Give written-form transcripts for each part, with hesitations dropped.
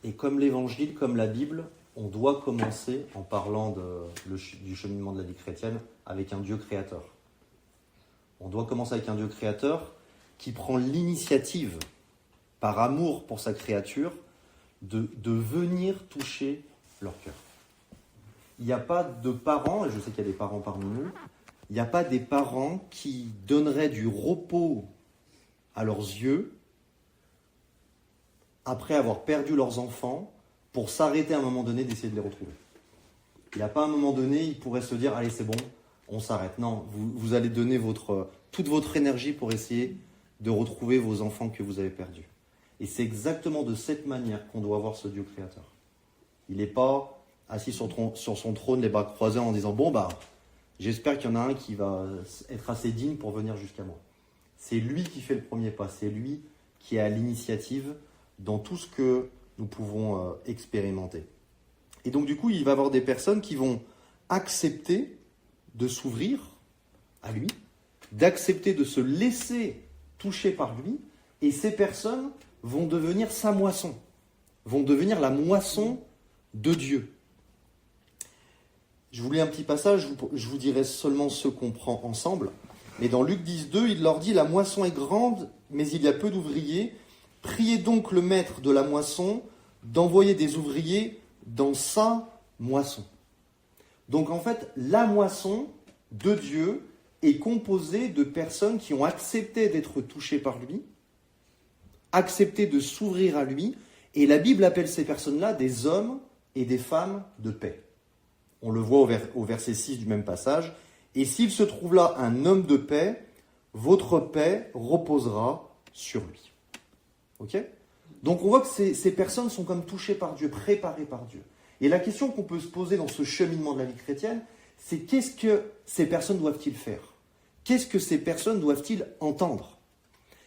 Et comme l'Évangile, comme la Bible, on doit commencer en parlant du cheminement de la vie chrétienne avec un Dieu créateur. On doit commencer avec un Dieu créateur qui prend l'initiative, par amour pour sa créature, de venir toucher leur cœur. Il n'y a pas de parents, et je sais qu'il y a des parents parmi nous, il n'y a pas des parents qui donneraient du repos à leurs yeux après avoir perdu leurs enfants pour s'arrêter à un moment donné d'essayer de les retrouver. Il n'y a pas un moment donné, ils pourraient se dire « Allez, c'est bon, on s'arrête ». Non, vous allez donner toute votre énergie pour essayer de retrouver vos enfants que vous avez perdus. Et c'est exactement de cette manière qu'on doit voir ce Dieu créateur. Il n'est pas assis sur son trône, les bras croisés, en disant « Bon, j'espère qu'il y en a un qui va être assez digne pour venir jusqu'à moi ». C'est lui qui fait le premier pas, c'est lui qui est à l'initiative dans tout ce que nous pouvons expérimenter. Et donc du coup, il va y avoir des personnes qui vont accepter de s'ouvrir à lui, d'accepter de se laisser toucher par lui, et ces personnes vont devenir sa moisson, vont devenir la moisson de Dieu. Je vous lis un petit passage, je vous dirai seulement ce qu'on prend ensemble. Mais dans Luc 10, 2, il leur dit « La moisson est grande, mais il y a peu d'ouvriers. Priez donc le maître de la moisson d'envoyer des ouvriers dans sa moisson. » Donc en fait, la moisson de Dieu est composée de personnes qui ont accepté d'être touchées par lui, accepté de s'ouvrir à lui, et la Bible appelle ces personnes-là des hommes et des femmes de paix. On le voit au verset 6 du même passage. « Et s'il se trouve là un homme de paix, votre paix reposera sur lui. » Ok ? Donc on voit que ces personnes sont comme touchées par Dieu, préparées par Dieu. Et la question qu'on peut se poser dans ce cheminement de la vie chrétienne, c'est qu'est-ce que ces personnes doivent-ils faire ? Qu'est-ce que ces personnes doivent-ils entendre ?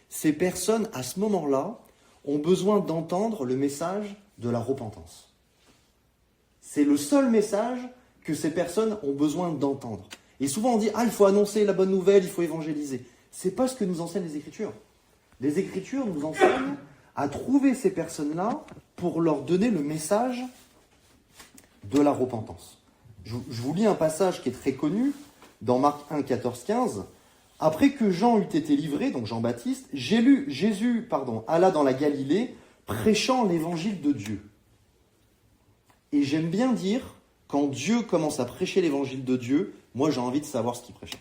Ces personnes, à ce moment-là, ont besoin d'entendre le message de la repentance. C'est le seul message que ces personnes ont besoin d'entendre. Et souvent on dit « Ah, il faut annoncer la bonne nouvelle, il faut évangéliser ». Ce n'est pas ce que nous enseignent les Écritures. Les Écritures nous enseignent à trouver ces personnes-là pour leur donner le message de la repentance. Je vous lis un passage qui est très connu, dans Marc 1, 14, 15. « Après que Jean eut été livré, donc Jean-Baptiste, Jésus alla dans la Galilée, prêchant l'évangile de Dieu. » Et j'aime bien dire, quand Dieu commence à prêcher l'évangile de Dieu, moi j'ai envie de savoir ce qu'il prêchait.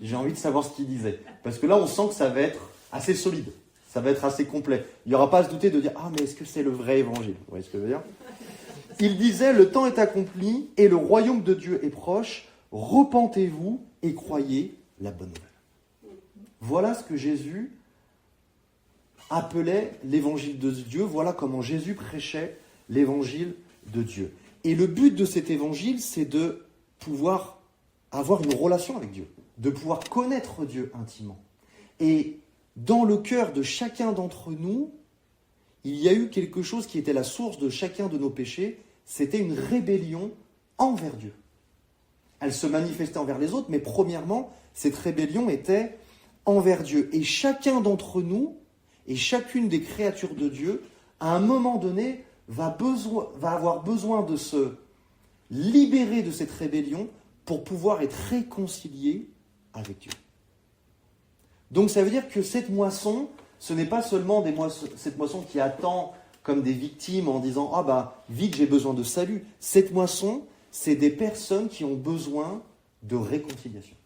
J'ai envie de savoir ce qu'il disait. Parce que là, on sent que ça va être assez solide. Ça va être assez complet. Il n'y aura pas à se douter de dire « Ah, mais est-ce que c'est le vrai évangile ?» Vous voyez ce que je veux dire ? Il disait « Le temps est accompli et le royaume de Dieu est proche. Repentez-vous et croyez la bonne nouvelle. » Voilà ce que Jésus appelait l'évangile de Dieu. Voilà comment Jésus prêchait l'évangile de Dieu. Et le but de cet évangile, c'est de pouvoir avoir une relation avec Dieu, de pouvoir connaître Dieu intimement. Et dans le cœur de chacun d'entre nous, il y a eu quelque chose qui était la source de chacun de nos péchés, c'était une rébellion envers Dieu. Elle se manifestait envers les autres, mais premièrement, cette rébellion était envers Dieu. Et chacun d'entre nous, et chacune des créatures de Dieu, à un moment donné, va avoir besoin de se libérer de cette rébellion pour pouvoir être réconcilié avec Dieu. Donc ça veut dire que cette moisson, ce n'est pas seulement cette moisson qui attend comme des victimes en disant « Ah vite, j'ai besoin de salut ». Cette moisson, c'est des personnes qui ont besoin de réconciliation.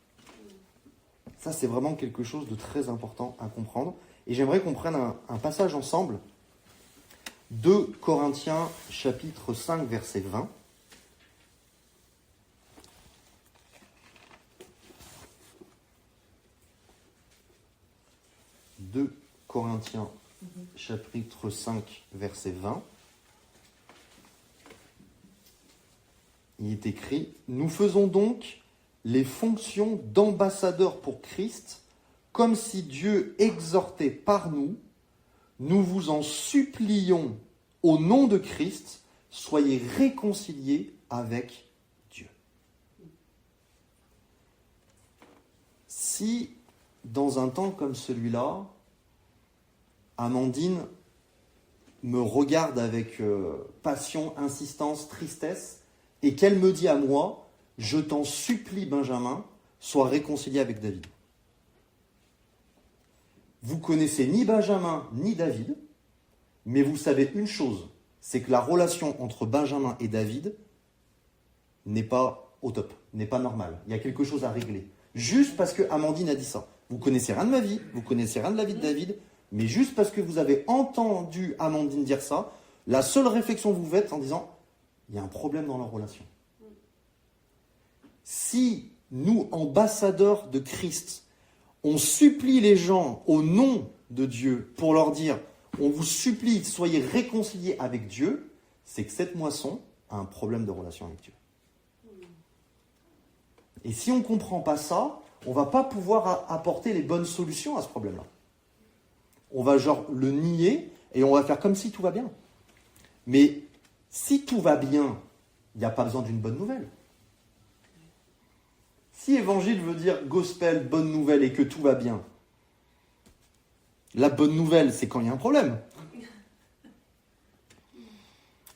Ça, c'est vraiment quelque chose de très important à comprendre. Et j'aimerais qu'on prenne un passage ensemble. 2 Corinthiens, chapitre 5, verset 20. « 2 Corinthiens, chapitre 5, verset 20. Il est écrit « Nous faisons donc les fonctions d'ambassadeurs pour Christ, comme si Dieu exhortait par nous. Nous vous en supplions au nom de Christ, soyez réconciliés avec Dieu. » Si, dans un temps comme celui-là, Amandine me regarde avec passion, insistance, tristesse, et qu'elle me dit à moi, je t'en supplie, Benjamin, sois réconcilié avec David. Vous connaissez ni Benjamin ni David, mais vous savez une chose, c'est que la relation entre Benjamin et David n'est pas au top, n'est pas normale. Il y a quelque chose à régler. Juste parce que Amandine a dit ça. Vous connaissez rien de ma vie, vous connaissez rien de la vie de David, mais juste parce que vous avez entendu Amandine dire ça, la seule réflexion que vous faites en disant, il y a un problème dans leur relation. Si nous, ambassadeurs de Christ, on supplie les gens au nom de Dieu pour leur dire, on vous supplie, soyez réconciliés avec Dieu, c'est que cette moisson a un problème de relation avec Dieu. Et si on ne comprend pas ça, on ne va pas pouvoir apporter les bonnes solutions à ce problème-là. On va le nier et on va faire comme si tout va bien. Mais si tout va bien, il n'y a pas besoin d'une bonne nouvelle. Si évangile veut dire gospel, bonne nouvelle et que tout va bien, la bonne nouvelle, c'est quand il y a un problème.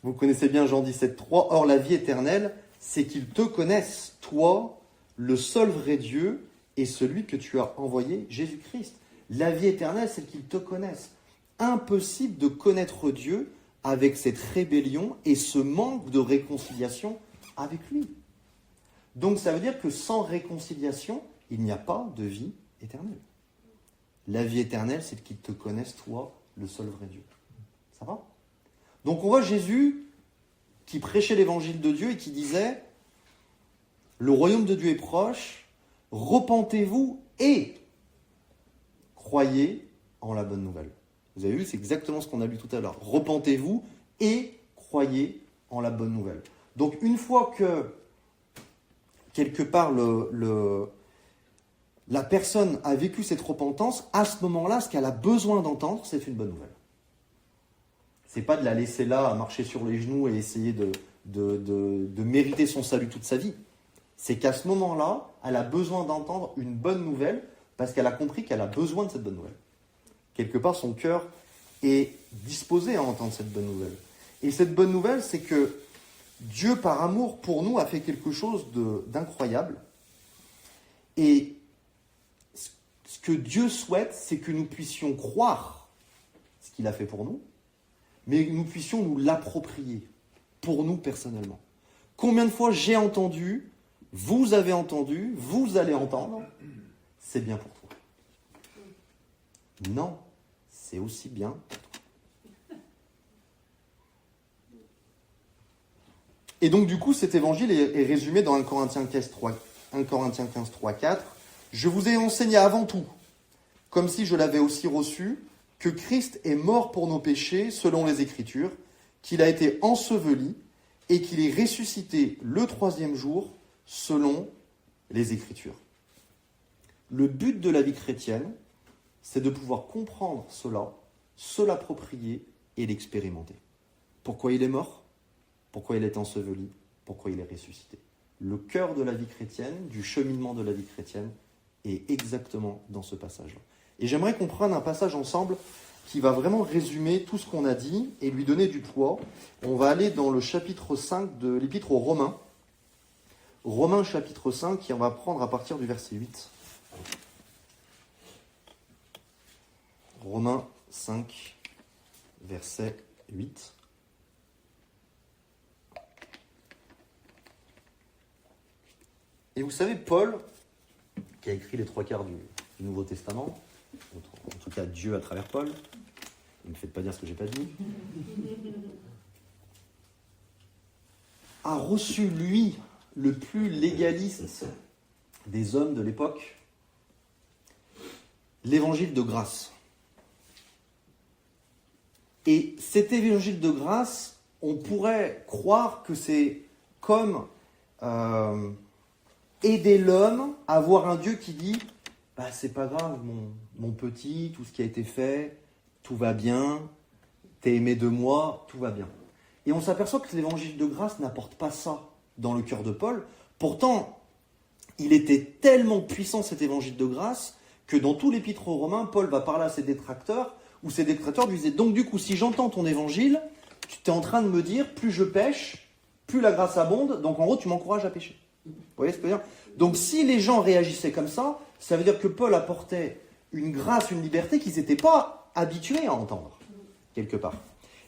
Vous connaissez bien Jean 17,3. Or, la vie éternelle, c'est qu'ils te connaissent, toi, le seul vrai Dieu, et celui que tu as envoyé, Jésus-Christ. La vie éternelle, c'est qu'ils te connaissent. Impossible de connaître Dieu avec cette rébellion et ce manque de réconciliation avec lui. Donc ça veut dire que sans réconciliation, il n'y a pas de vie éternelle. La vie éternelle, c'est qu'ils te connaissent, toi, le seul vrai Dieu. Ça va ? Donc on voit Jésus qui prêchait l'évangile de Dieu et qui disait « Le royaume de Dieu est proche, repentez-vous et croyez en la bonne nouvelle. » Vous avez vu, c'est exactement ce qu'on a lu tout à l'heure. Repentez-vous et croyez en la bonne nouvelle. Donc une fois que quelque part la personne a vécu cette repentance, à ce moment-là, ce qu'elle a besoin d'entendre, c'est une bonne nouvelle. C'est pas de la laisser là, à marcher sur les genoux et essayer de mériter son salut toute sa vie. C'est qu'à ce moment-là, elle a besoin d'entendre une bonne nouvelle parce qu'elle a compris qu'elle a besoin de cette bonne nouvelle. Quelque part, son cœur est disposé à entendre cette bonne nouvelle. Et cette bonne nouvelle, c'est que Dieu, par amour pour nous, a fait quelque chose d'incroyable. Et ce que Dieu souhaite, c'est que nous puissions croire ce qu'il a fait pour nous, mais que nous puissions nous l'approprier pour nous personnellement. Combien de fois j'ai entendu, vous avez entendu, vous allez entendre, c'est bien pour toi. Non, c'est aussi bien pour toi. Et donc du coup, cet évangile est résumé dans 1 Corinthiens 15, 3, 4. Je vous ai enseigné avant tout, comme si je l'avais aussi reçu, que Christ est mort pour nos péchés selon les Écritures, qu'il a été enseveli et qu'il est ressuscité le 3e jour selon les Écritures. Le but de la vie chrétienne, c'est de pouvoir comprendre cela, se l'approprier et l'expérimenter. Pourquoi il est mort ? Pourquoi il est enseveli ? Pourquoi il est ressuscité ? Le cœur de la vie chrétienne, du cheminement de la vie chrétienne, est exactement dans ce passage-là. Et j'aimerais qu'on prenne un passage ensemble qui va vraiment résumer tout ce qu'on a dit et lui donner du poids. On va aller dans le chapitre 5 de l'Épître aux Romains. Romains chapitre 5, et on va prendre à partir du verset 8. Romains 5, verset 8. Et vous savez, Paul, qui a écrit les 3/4 du Nouveau Testament, en tout cas Dieu à travers Paul, ne me faites pas dire ce que j'ai pas dit, a reçu, lui, le plus légaliste des hommes de l'époque, l'évangile de grâce. Et cet évangile de grâce, on pourrait croire que c'est comme aider l'homme à voir un Dieu qui dit « c'est pas grave, mon petit, tout ce qui a été fait, tout va bien, t'es aimé de moi, tout va bien. » Et on s'aperçoit que l'évangile de grâce n'apporte pas ça dans le cœur de Paul. Pourtant, il était tellement puissant cet évangile de grâce que dans tout l'épître aux Romains, Paul va parler à ses détracteurs où ces détracteurs lui disaient, donc du coup, si j'entends ton évangile, tu es en train de me dire, plus je pêche, plus la grâce abonde, donc en gros, tu m'encourages à pécher. Vous voyez ce que je veux dire? Donc si les gens réagissaient comme ça veut dire que Paul apportait une grâce, une liberté qu'ils n'étaient pas habitués à entendre, quelque part.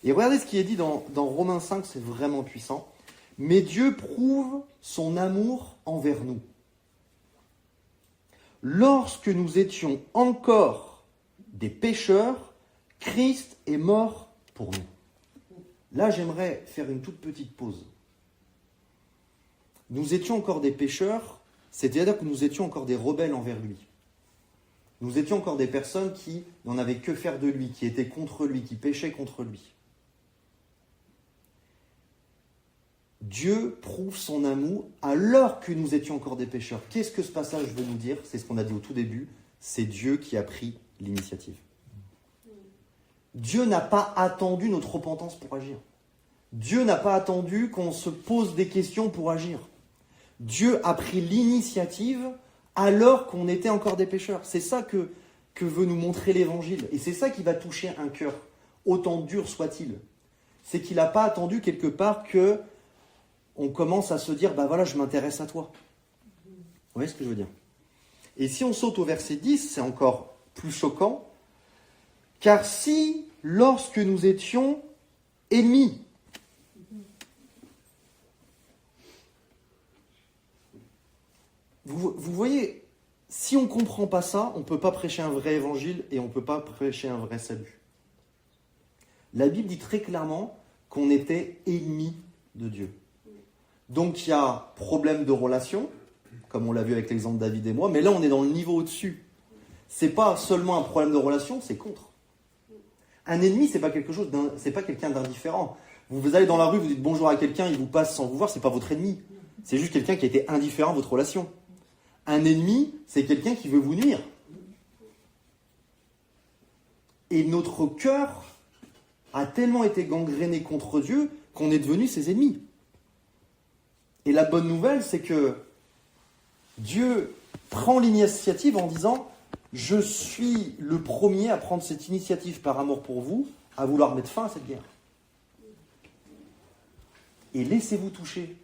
Et regardez ce qui est dit dans Romains 5, c'est vraiment puissant. Mais Dieu prouve son amour envers nous. Lorsque nous étions encore des pécheurs, Christ est mort pour nous. Là, j'aimerais faire une toute petite pause. Nous étions encore des pécheurs, c'est-à-dire que nous étions encore des rebelles envers lui. Nous étions encore des personnes qui n'en avaient que faire de lui, qui étaient contre lui, qui péchaient contre lui. Dieu prouve son amour alors que nous étions encore des pécheurs. Qu'est-ce que ce passage veut nous dire? C'est ce qu'on a dit au tout début. C'est Dieu qui a pris l'initiative. Dieu n'a pas attendu notre repentance pour agir. Dieu n'a pas attendu qu'on se pose des questions pour agir. Dieu a pris l'initiative alors qu'on était encore des pécheurs. C'est ça que veut nous montrer l'Évangile. Et c'est ça qui va toucher un cœur, autant dur soit-il. C'est qu'il n'a pas attendu quelque part que on commence à se dire, voilà, je m'intéresse à toi. Vous voyez ce que je veux dire? Et si on saute au verset 10, c'est encore plus choquant. Car si, lorsque nous étions ennemis, vous voyez, si on ne comprend pas ça, on ne peut pas prêcher un vrai évangile et on ne peut pas prêcher un vrai salut. La Bible dit très clairement qu'on était ennemis de Dieu. Donc il y a problème de relation, comme on l'a vu avec l'exemple de David et moi, mais là on est dans le niveau au-dessus. C'est pas seulement un problème de relation, c'est contre. Un ennemi, c'est pas quelqu'un d'indifférent. Vous allez dans la rue, vous dites bonjour à quelqu'un, il vous passe sans vous voir, c'est pas votre ennemi. C'est juste quelqu'un qui a été indifférent à votre relation. Un ennemi, c'est quelqu'un qui veut vous nuire. Et notre cœur a tellement été gangréné contre Dieu qu'on est devenu ses ennemis. Et la bonne nouvelle, c'est que Dieu prend l'initiative en disant « Je suis le premier à prendre cette initiative par amour pour vous, à vouloir mettre fin à cette guerre. » Et laissez-vous toucher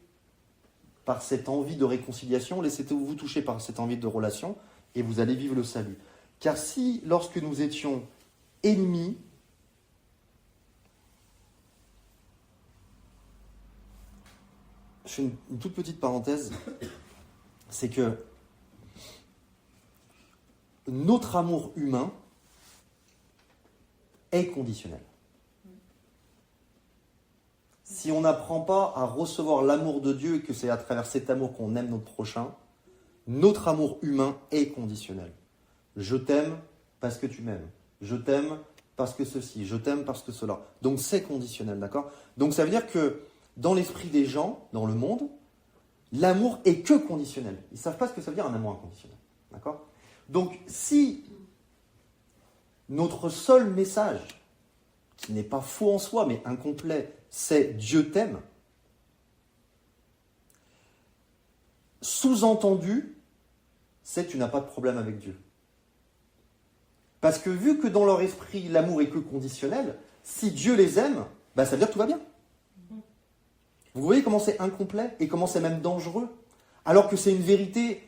par cette envie de réconciliation, laissez-vous toucher par cette envie de relation, et vous allez vivre le salut. Car si, lorsque nous étions ennemis, je fais une toute petite parenthèse, c'est que notre amour humain est conditionnel. Si on n'apprend pas à recevoir l'amour de Dieu et que c'est à travers cet amour qu'on aime notre prochain, notre amour humain est conditionnel. Je t'aime parce que tu m'aimes. Je t'aime parce que ceci. Je t'aime parce que cela. Donc c'est conditionnel, d'accord? Donc ça veut dire que dans l'esprit des gens, dans le monde, l'amour est que conditionnel. Ils ne savent pas ce que ça veut dire un amour inconditionnel. D'accord? Donc si notre seul message, qui n'est pas faux en soi, mais incomplet, c'est Dieu t'aime, sous-entendu, c'est que tu n'as pas de problème avec Dieu. Parce que vu que dans leur esprit, l'amour est que conditionnel, si Dieu les aime, ça veut dire que tout va bien. Vous voyez comment c'est incomplet et comment c'est même dangereux, alors que c'est une vérité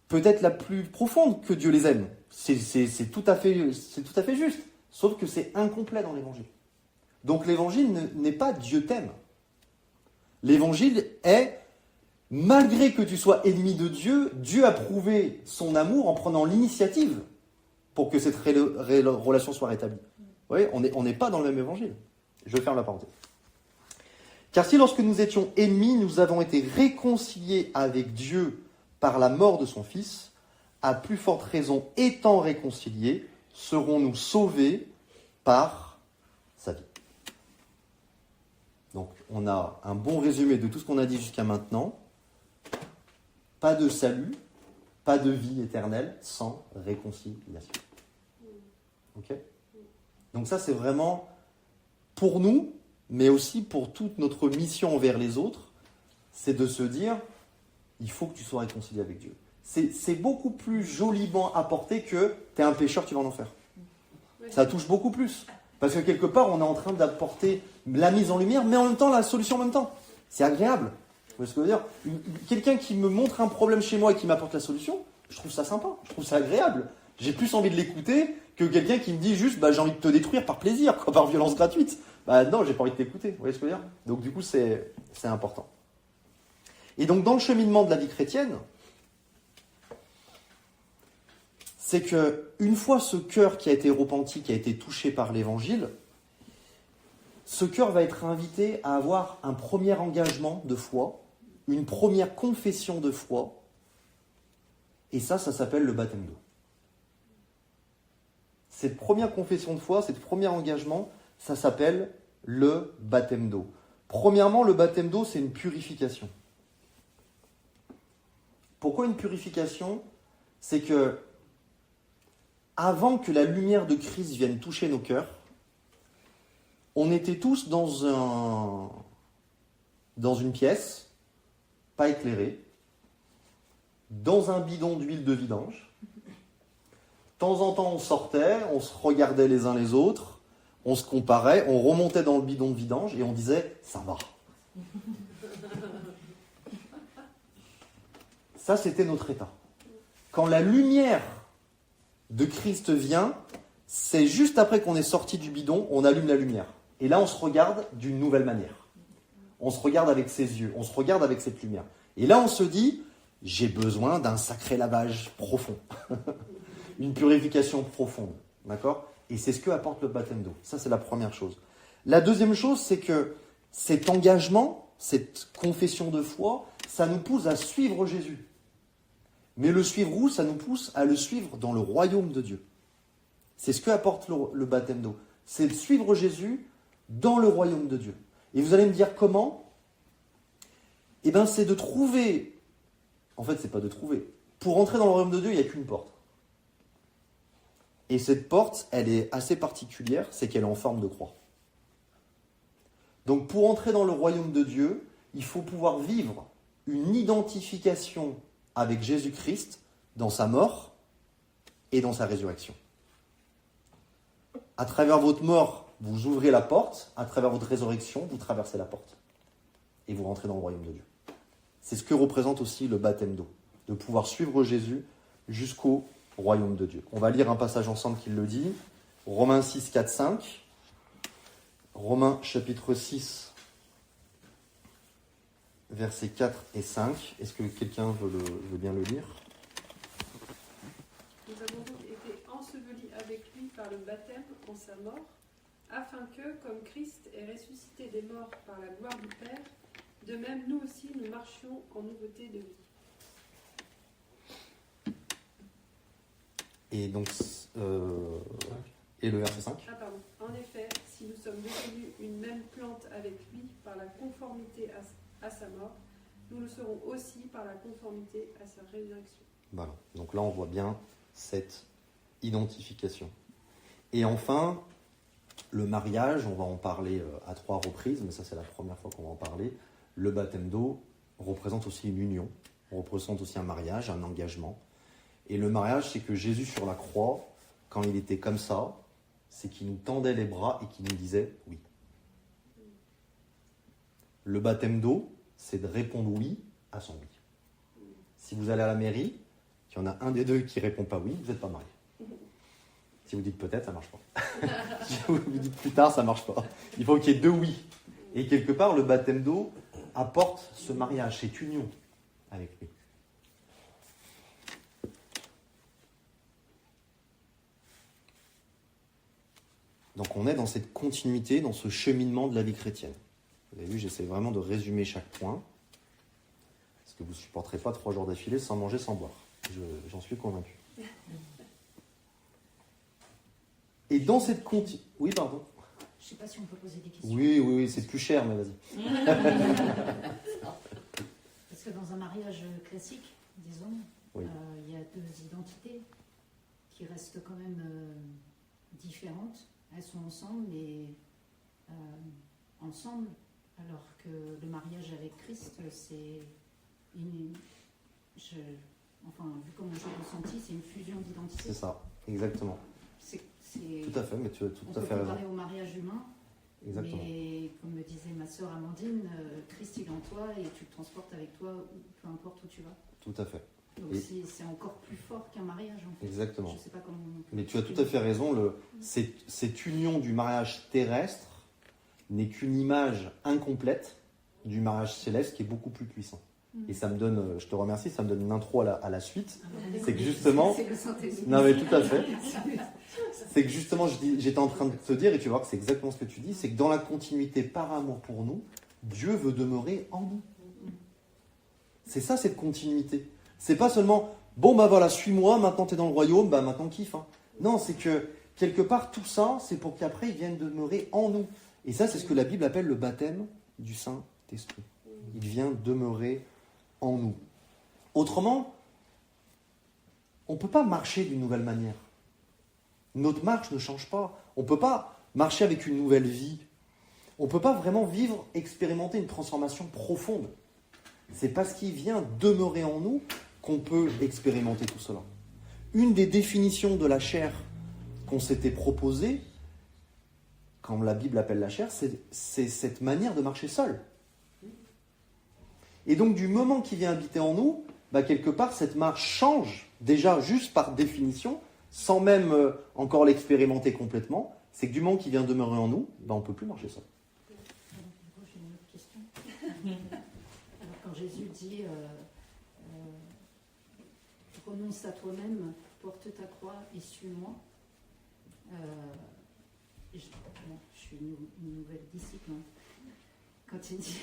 peut-être la plus profonde que Dieu les aime. C'est tout à fait juste, sauf que c'est incomplet dans l'Évangile. Donc l'Évangile n'est pas Dieu t'aime. L'Évangile est, malgré que tu sois ennemi de Dieu, Dieu a prouvé son amour en prenant l'initiative pour que cette relation soit rétablie. Vous voyez, on n'est pas dans le même Évangile. Je ferme la parenthèse. Car si lorsque nous étions ennemis, nous avons été réconciliés avec Dieu par la mort de son Fils, à plus forte raison, étant réconciliés, serons-nous sauvés par sa vie. Donc, on a un bon résumé de tout ce qu'on a dit jusqu'à maintenant. Pas de salut, pas de vie éternelle sans réconciliation. Ok ? Donc ça, c'est vraiment pour nous, mais aussi pour toute notre mission envers les autres, c'est de se dire, il faut que tu sois réconcilié avec Dieu. C'est beaucoup plus joliment apporté que tu es un pécheur, tu vas en enfer. Oui, Ça touche beaucoup plus. Parce que quelque part, on est en train d'apporter la mise en lumière, mais en même temps, la solution en même temps. C'est agréable. Vous voyez ce que je veux dire ? Quelqu'un qui me montre un problème chez moi et qui m'apporte la solution, je trouve ça sympa, je trouve ça agréable. J'ai plus envie de l'écouter que quelqu'un qui me dit juste j'ai envie de te détruire par plaisir, quoi, par violence gratuite. Non, j'ai pas envie de t'écouter. Vous voyez ce que je veux dire ? Donc du coup, c'est important. Et donc dans le cheminement de la vie chrétienne, c'est que une fois ce cœur qui a été repenti, qui a été touché par l'évangile, ce cœur va être invité à avoir un premier engagement de foi, une première confession de foi, et ça s'appelle le baptême d'eau. Cette première confession de foi, cet premier engagement, ça s'appelle le baptême d'eau. Premièrement, le baptême d'eau, c'est une purification. Pourquoi une purification ? C'est que avant que la lumière de Christ vienne toucher nos cœurs, on était tous dans une pièce, pas éclairée, dans un bidon d'huile de vidange. De temps en temps, on sortait, on se regardait les uns les autres, on se comparait, on remontait dans le bidon de vidange et on disait « ça va ». Ça, c'était notre état. Quand la lumière de Christ vient, c'est juste après qu'on est sorti du bidon, on allume la lumière. Et là, on se regarde d'une nouvelle manière. On se regarde avec ses yeux, on se regarde avec cette lumière. Et là, on se dit, j'ai besoin d'un sacré lavage profond. Une purification profonde. D'accord ? Et c'est ce que apporte le baptême d'eau. Ça, c'est la première chose. La deuxième chose, c'est que cet engagement, cette confession de foi, ça nous pousse à suivre Jésus. Mais le suivre où ? Ça nous pousse à le suivre dans le royaume de Dieu. C'est ce que apporte le baptême d'eau. C'est de suivre Jésus dans le royaume de Dieu. Et vous allez me dire comment ? Eh bien, c'est de trouver... En fait, c'est pas de trouver. Pour entrer dans le royaume de Dieu, il n'y a qu'une porte. Et cette porte, elle est assez particulière, c'est qu'elle est en forme de croix. Donc, pour entrer dans le royaume de Dieu, il faut pouvoir vivre une identification avec Jésus-Christ dans sa mort et dans sa résurrection. À travers votre mort, vous ouvrez la porte. À travers votre résurrection, vous traversez la porte. Et vous rentrez dans le royaume de Dieu. C'est ce que représente aussi le baptême d'eau. De pouvoir suivre Jésus jusqu'au royaume de Dieu. On va lire un passage ensemble qui le dit. Romains 6, 4, 5. Romains chapitre 6, versets 4 et 5. Est-ce que quelqu'un veut bien le lire ? Nous avons donc été ensevelis avec lui par le baptême en sa mort, afin que, comme Christ est ressuscité des morts par la gloire du Père, de même nous aussi nous marchions en nouveauté de vie. Et donc, et le verset 5 ? Ah pardon. En effet, si nous sommes devenus une même plante avec lui par la conformité à sa mort, nous le serons aussi par la conformité à sa résurrection. Voilà. Donc là, on voit bien cette identification. Et enfin, le mariage, on va en parler à 3 reprises, mais ça c'est la première fois qu'on va en parler. Le baptême d'eau représente aussi une union, représente aussi un mariage, un engagement. Et le mariage, c'est que Jésus sur la croix, quand il était comme ça, c'est qu'il nous tendait les bras et qu'il nous disait oui. Le baptême d'eau, c'est de répondre oui à son oui. Si vous allez à la mairie, qu'il y en a un des deux qui répond pas oui, vous n'êtes pas marié. Si vous dites peut-être, ça marche pas. Si vous dites plus tard, ça marche pas. Il faut qu'il y ait 2 oui. Et quelque part, le baptême d'eau apporte ce mariage, cette union avec lui. Donc on est dans cette continuité, dans ce cheminement de la vie chrétienne. Vous avez vu, j'essaie vraiment de résumer chaque point. Parce que vous ne supporterez pas 3 jours d'affilée sans manger, sans boire. J'en suis convaincu. Et dans cette continuité... Oui, pardon. Je ne sais pas si on peut poser des questions. Oui, c'est plus cher, mais vas-y. Parce que dans un mariage classique des hommes, Oui. Il y a 2 identités qui restent quand même différentes. Elles sont ensemble, mais ensemble, alors que le mariage avec Christ, c'est vu comme j'ai ressenti, c'est une fusion d'identité. C'est ça, exactement. C'est Tout à fait, mais tu as tout On à peut fait raison. comparer au mariage humain, Exactement. mais comme me disait ma sœur Amandine, Christ il est en toi et tu le transportes avec toi, peu importe où tu vas. Tout à fait. Donc Et- c'est encore plus fort qu'un mariage en fait. Exactement. Je sais pas comment. Mais tu as tout à fait raison. Cette union du mariage terrestre n'est qu'une image incomplète du mariage céleste qui est beaucoup plus puissant. Et ça me donne, je te remercie, ça me donne une intro à la suite. C'est que justement, C'est le Saint-Esprit. non mais tout à fait, c'est que justement, j'étais en train de te dire, et tu vas voir que c'est exactement ce que tu dis, c'est que dans la continuité par amour pour nous, Dieu veut demeurer en nous. C'est ça cette continuité. C'est pas seulement, bon bah voilà, suis-moi, maintenant t'es dans le royaume, bah maintenant kiffe. Hein. Non, c'est que quelque part tout ça, c'est pour qu'après ils viennent demeurer en nous. Et ça, c'est ce que la Bible appelle le baptême du Saint-Esprit. Il vient demeurer en nous. Autrement, on ne peut pas marcher d'une nouvelle manière. Notre marche ne change pas. On ne peut pas marcher avec une nouvelle vie. On ne peut pas vraiment vivre, expérimenter une transformation profonde. C'est parce qu'il vient demeurer en nous qu'on peut expérimenter tout cela. Une des définitions de la chair qu'on s'était proposée, quand la Bible appelle la chair, c'est cette manière de marcher seul. Et donc, du moment qu'il vient habiter en nous, bah, quelque part, cette marche change, déjà juste par définition, sans même encore l'expérimenter complètement. C'est que du moment qu'il vient demeurer en nous, bah, on ne peut plus marcher seul. Alors, j'ai une autre question. Alors, quand Jésus dit renonce à toi-même, porte ta croix et suis-moi, je suis une nouvelle disciple. Hein. Quand il dit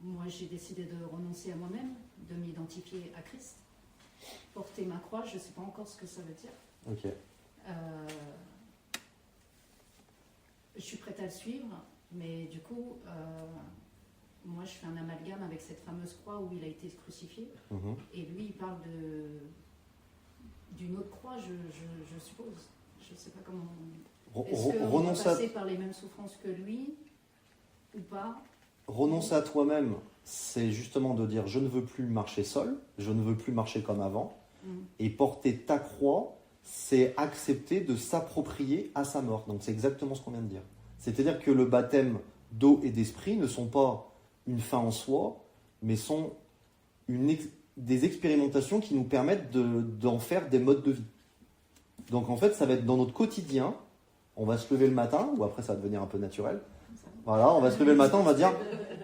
moi j'ai décidé de renoncer à moi-même, de m'identifier à Christ, porter ma croix, je ne sais pas encore ce que ça veut dire. Ok. Je suis prête à le suivre, mais du coup, moi je fais un amalgame avec cette fameuse croix où il a été crucifié, Mhm. et lui il parle d'une autre croix, je suppose. Je ne sais pas comment. Est-ce qu'on va passer par les mêmes souffrances que lui ou pas? Renoncer à toi-même, c'est justement de dire je ne veux plus marcher seul, je ne veux plus marcher comme avant. Et porter ta croix, c'est accepter de s'approprier à sa mort. Donc c'est exactement ce qu'on vient de dire. C'est-à-dire que le baptême d'eau et d'esprit ne sont pas une fin en soi, mais sont des expérimentations qui nous permettent d'en faire des modes de vie. Donc en fait, ça va être dans notre quotidien, on va se lever le matin, ou après ça va devenir un peu naturel. Voilà, on va se lever le matin, on va dire,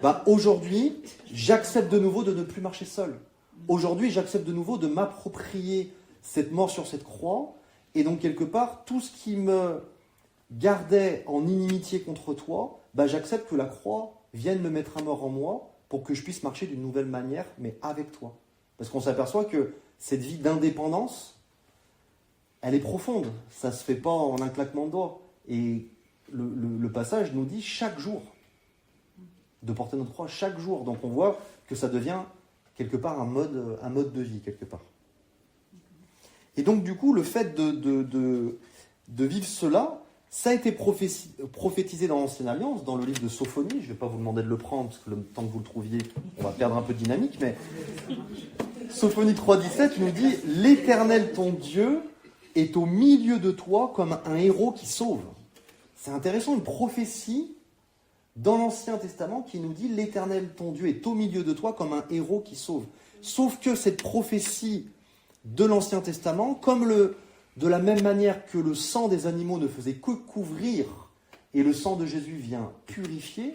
bah, aujourd'hui, j'accepte de nouveau de ne plus marcher seul. Aujourd'hui, j'accepte de nouveau de m'approprier cette mort sur cette croix. Et donc, quelque part, tout ce qui me gardait en inimitié contre toi, bah, j'accepte que la croix vienne me mettre à mort en moi pour que je puisse marcher d'une nouvelle manière, mais avec toi. Parce qu'on s'aperçoit que cette vie d'indépendance, elle est profonde. Ça ne se fait pas en un claquement de doigts. Et le passage nous dit chaque jour de porter notre croix, chaque jour. Donc on voit que ça devient quelque part un mode de vie, quelque part. Et donc du coup, le fait de vivre cela, ça a été prophétisé dans l'Ancienne Alliance, dans le livre de Sophonie. Je ne vais pas vous demander de le prendre, parce que le temps que vous le trouviez, on va perdre un peu de dynamique, mais Sophonie 3,17 nous dit « L'Éternel ton Dieu est au milieu de toi comme un héros qui sauve ». C'est intéressant, une prophétie dans l'Ancien Testament qui nous dit « L'Éternel ton Dieu est au milieu de toi comme un héros qui sauve ». Sauf que cette prophétie de l'Ancien Testament, comme de la même manière que le sang des animaux ne faisait que couvrir et le sang de Jésus vient purifier,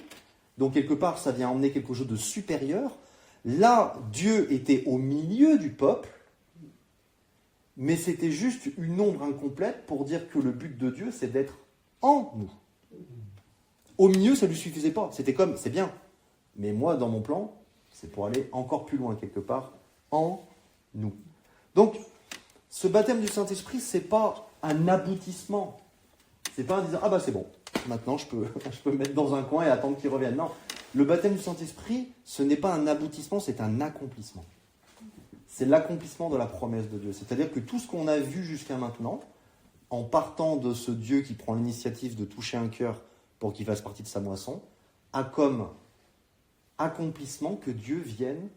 donc quelque part ça vient emmener quelque chose de supérieur, là Dieu était au milieu du peuple, mais c'était juste une ombre incomplète pour dire que le but de Dieu c'est d'être en nous. Au milieu ça ne lui suffisait pas, c'était comme, c'est bien, mais moi dans mon plan, c'est pour aller encore plus loin quelque part, en nous. Donc, ce baptême du Saint-Esprit, ce n'est pas un aboutissement. Ce n'est pas en disant « Ah bah c'est bon, maintenant je peux me mettre dans un coin et attendre qu'il revienne. » Non, le baptême du Saint-Esprit, ce n'est pas un aboutissement, c'est un accomplissement. C'est l'accomplissement de la promesse de Dieu. C'est-à-dire que tout ce qu'on a vu jusqu'à maintenant, en partant de ce Dieu qui prend l'initiative de toucher un cœur pour qu'il fasse partie de sa moisson, a comme accomplissement que Dieu vienne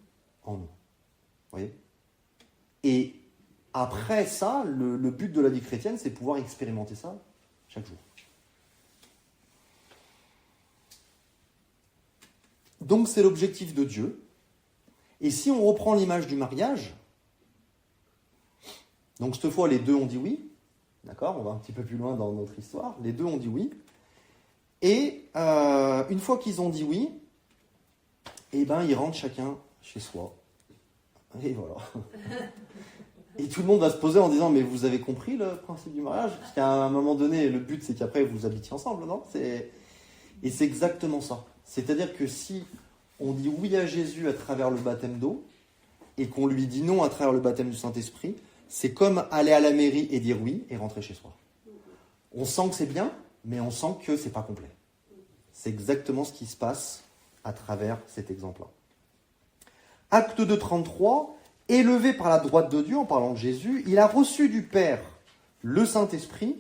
en nous. Vous voyez ? Et après ça, le but de la vie chrétienne, c'est de pouvoir expérimenter ça chaque jour. Donc c'est l'objectif de Dieu. Et si on reprend l'image du mariage, donc cette fois les deux ont dit oui, d'accord, on va un petit peu plus loin dans notre histoire, les deux ont dit oui, et une fois qu'ils ont dit oui, eh ben ils rentrent chacun chez soi. Et voilà. Et tout le monde va se poser en disant, mais vous avez compris le principe du mariage? Parce qu'à un moment donné, le but c'est qu'après vous habitiez ensemble, non? Et c'est exactement ça. C'est-à-dire que si on dit oui à Jésus à travers le baptême d'eau, et qu'on lui dit non à travers le baptême du Saint-Esprit, c'est comme aller à la mairie et dire oui et rentrer chez soi. On sent que c'est bien, mais on sent que c'est pas complet. C'est exactement ce qui se passe à travers cet exemple-là. Acte 2, 33, élevé par la droite de Dieu, en parlant de Jésus, il a reçu du Père le Saint-Esprit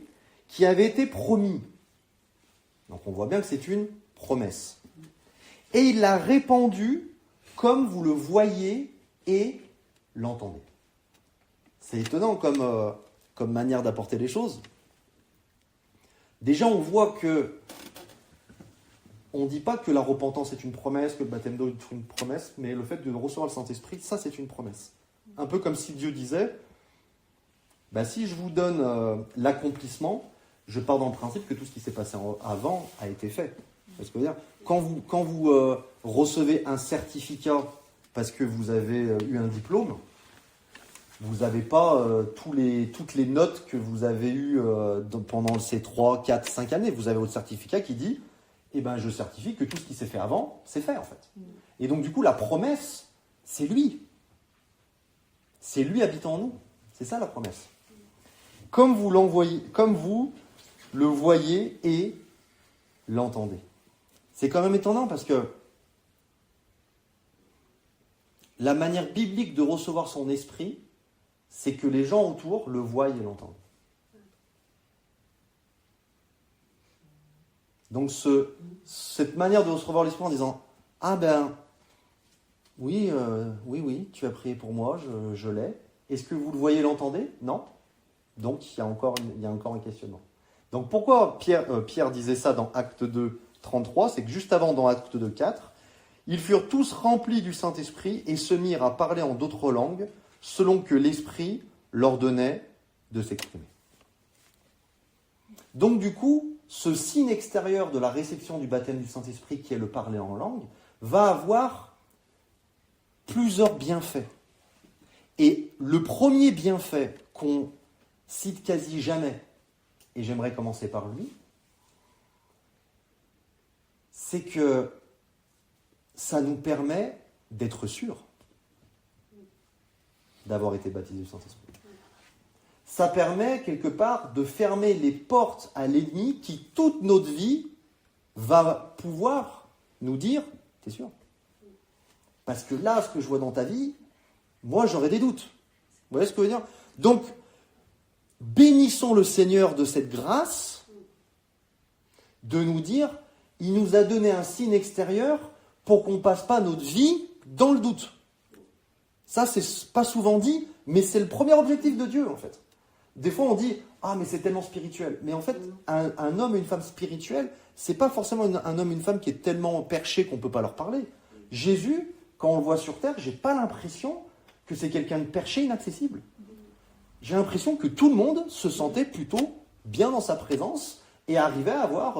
qui avait été promis. Donc on voit bien que c'est une promesse. Et il l'a répandu comme vous le voyez et l'entendez. C'est étonnant comme manière d'apporter les choses. Déjà, on voit que on ne dit pas que la repentance est une promesse, que le baptême d'eau est une promesse, mais le fait de recevoir le Saint-Esprit, ça c'est une promesse. Un peu comme si Dieu disait, si je vous donne l'accomplissement, je pars dans le principe que tout ce qui s'est passé avant a été fait. C'est ce que je veux dire. Quand vous recevez un certificat parce que vous avez eu un diplôme, vous n'avez pas toutes les notes que vous avez eues pendant ces 3, 4, 5 années. Vous avez votre certificat qui dit, je certifie que tout ce qui s'est fait avant, c'est fait en fait. Et donc du coup, la promesse, c'est lui. C'est lui habitant en nous. C'est ça la promesse. Comme vous le voyez et l'entendez. C'est quand même étonnant parce que la manière biblique de recevoir son esprit, c'est que les gens autour le voient et l'entendent. Donc cette manière de recevoir l'esprit en disant « Ah oui, tu as prié pour moi, je l'ai. Est-ce que vous le voyez et l'entendez ?» Non. Donc il y a encore un questionnement. Donc pourquoi Pierre disait ça dans Acte 2, 33, c'est que juste avant, dans Acte 2, 4, ils furent tous remplis du Saint-Esprit et se mirent à parler en d'autres langues, selon que l'Esprit leur donnait de s'exprimer. Donc du coup, ce signe extérieur de la réception du baptême du Saint-Esprit, qui est le parler en langue, va avoir plusieurs bienfaits. Et le premier bienfait qu'on cite quasi jamais, et j'aimerais commencer par lui, c'est que ça nous permet d'être sûrs d'avoir été baptisés du Saint-Esprit. Ça permet quelque part de fermer les portes à l'ennemi qui, toute notre vie, va pouvoir nous dire « T'es sûr ?» Parce que là, ce que je vois dans ta vie, moi j'aurais des doutes. Vous voyez ce que je veux dire? Donc, bénissons le Seigneur de cette grâce de nous dire « Il nous a donné un signe extérieur pour qu'on ne passe pas notre vie dans le doute. » Ça, c'est pas souvent dit, mais c'est le premier objectif de Dieu, en fait. Des fois, on dit « Ah, mais c'est tellement spirituel. » Mais en fait, un homme et une femme spirituels, c'est pas forcément un homme et une femme qui est tellement perché qu'on ne peut pas leur parler. Jésus, quand on le voit sur terre, j'ai pas l'impression que c'est quelqu'un de perché, inaccessible. J'ai l'impression que tout le monde se sentait plutôt bien dans sa présence et arrivait à avoir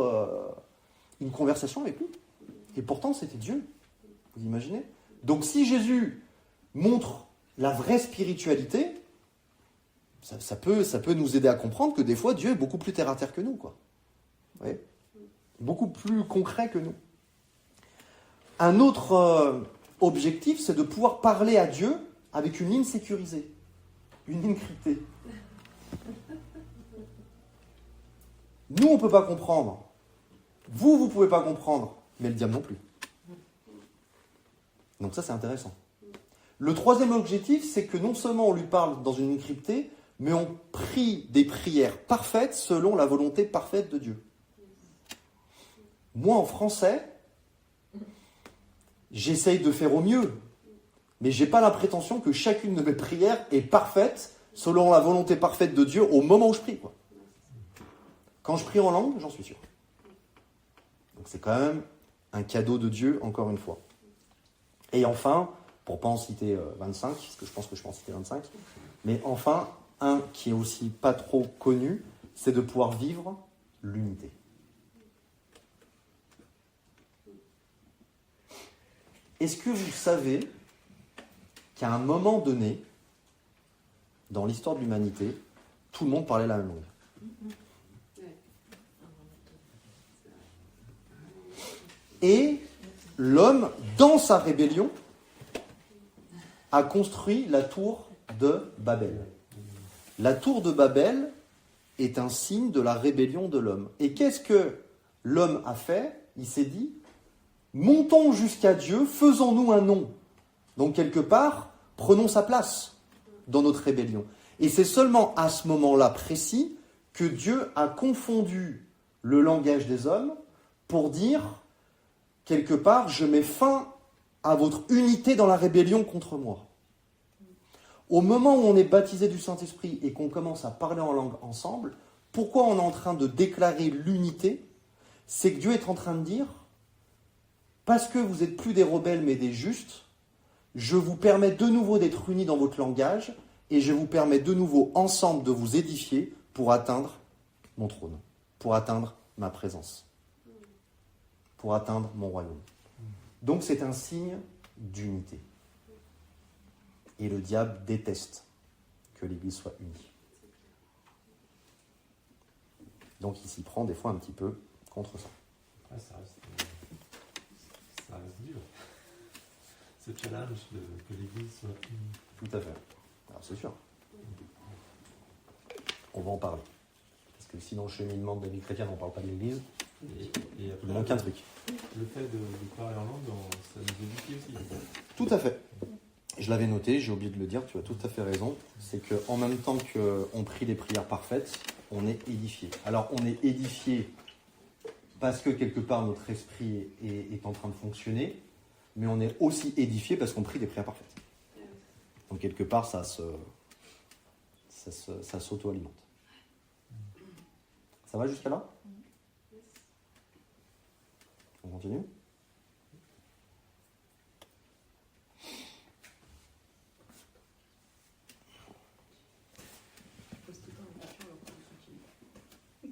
une conversation avec lui. Et pourtant, c'était Dieu. Vous imaginez? Donc si Jésus montre la vraie spiritualité, ça peut nous aider à comprendre que des fois, Dieu est beaucoup plus terre-à-terre que nous, quoi. Vous voyez? Beaucoup plus concret que nous. Un autre objectif, c'est de pouvoir parler à Dieu avec une ligne sécurisée, une ligne cryptée. Nous, on ne peut pas comprendre. Vous ne pouvez pas comprendre, mais le diable non plus. Donc ça, c'est intéressant. Le troisième objectif, c'est que non seulement on lui parle dans une ligne cryptée, mais on prie des prières parfaites selon la volonté parfaite de Dieu. Moi, en français, j'essaye de faire au mieux, mais je n'ai pas la prétention que chacune de mes prières est parfaite selon la volonté parfaite de Dieu au moment où je prie, quoi. Quand je prie en langue, j'en suis sûr. Donc c'est quand même un cadeau de Dieu, encore une fois. Et enfin, pour ne pas en citer 25, parce que je pense que je peux en citer 25, mais enfin, un qui est aussi pas trop connu, c'est de pouvoir vivre l'unité. Est-ce que vous savez qu'à un moment donné, dans l'histoire de l'humanité, tout le monde parlait la même langue? Et l'homme, dans sa rébellion, a construit la tour de Babel. La tour de Babel est un signe de la rébellion de l'homme. Et qu'est-ce que l'homme a fait? Il s'est dit, montons jusqu'à Dieu, faisons-nous un nom. Donc quelque part, prenons sa place dans notre rébellion. Et c'est seulement à ce moment-là précis que Dieu a confondu le langage des hommes pour dire, quelque part, je mets fin à votre unité dans la rébellion contre moi. Au moment où on est baptisé du Saint-Esprit et qu'on commence à parler en langue ensemble, pourquoi on est en train de déclarer l'unité? C'est que Dieu est en train de dire, parce que vous n'êtes plus des rebelles mais des justes, je vous permets de nouveau d'être unis dans votre langage et je vous permets de nouveau ensemble de vous édifier pour atteindre mon trône, pour atteindre ma présence, pour atteindre mon royaume. Donc c'est un signe d'unité. Et le diable déteste que l'Église soit unie. Donc il s'y prend des fois un petit peu contre ça. Ouais, ça reste dur. Ce challenge que l'Église soit unie. Tout à fait. Alors c'est sûr. On va en parler. Parce que sinon, le cheminement de la vie chrétienne, on ne parle pas de l'Église. Et après, Il manque un truc. Le fait de parler en langue, ça nous édifie aussi. Tout à fait. Je l'avais noté, j'ai oublié de le dire, tu as tout à fait raison. C'est qu'en même temps qu'on prie les prières parfaites, on est édifié. Alors on est édifié parce que quelque part notre esprit est en train de fonctionner, mais on est aussi édifié parce qu'on prie des prières parfaites. Donc quelque part ça s'auto-alimente. Ça va jusqu'à là? On continue?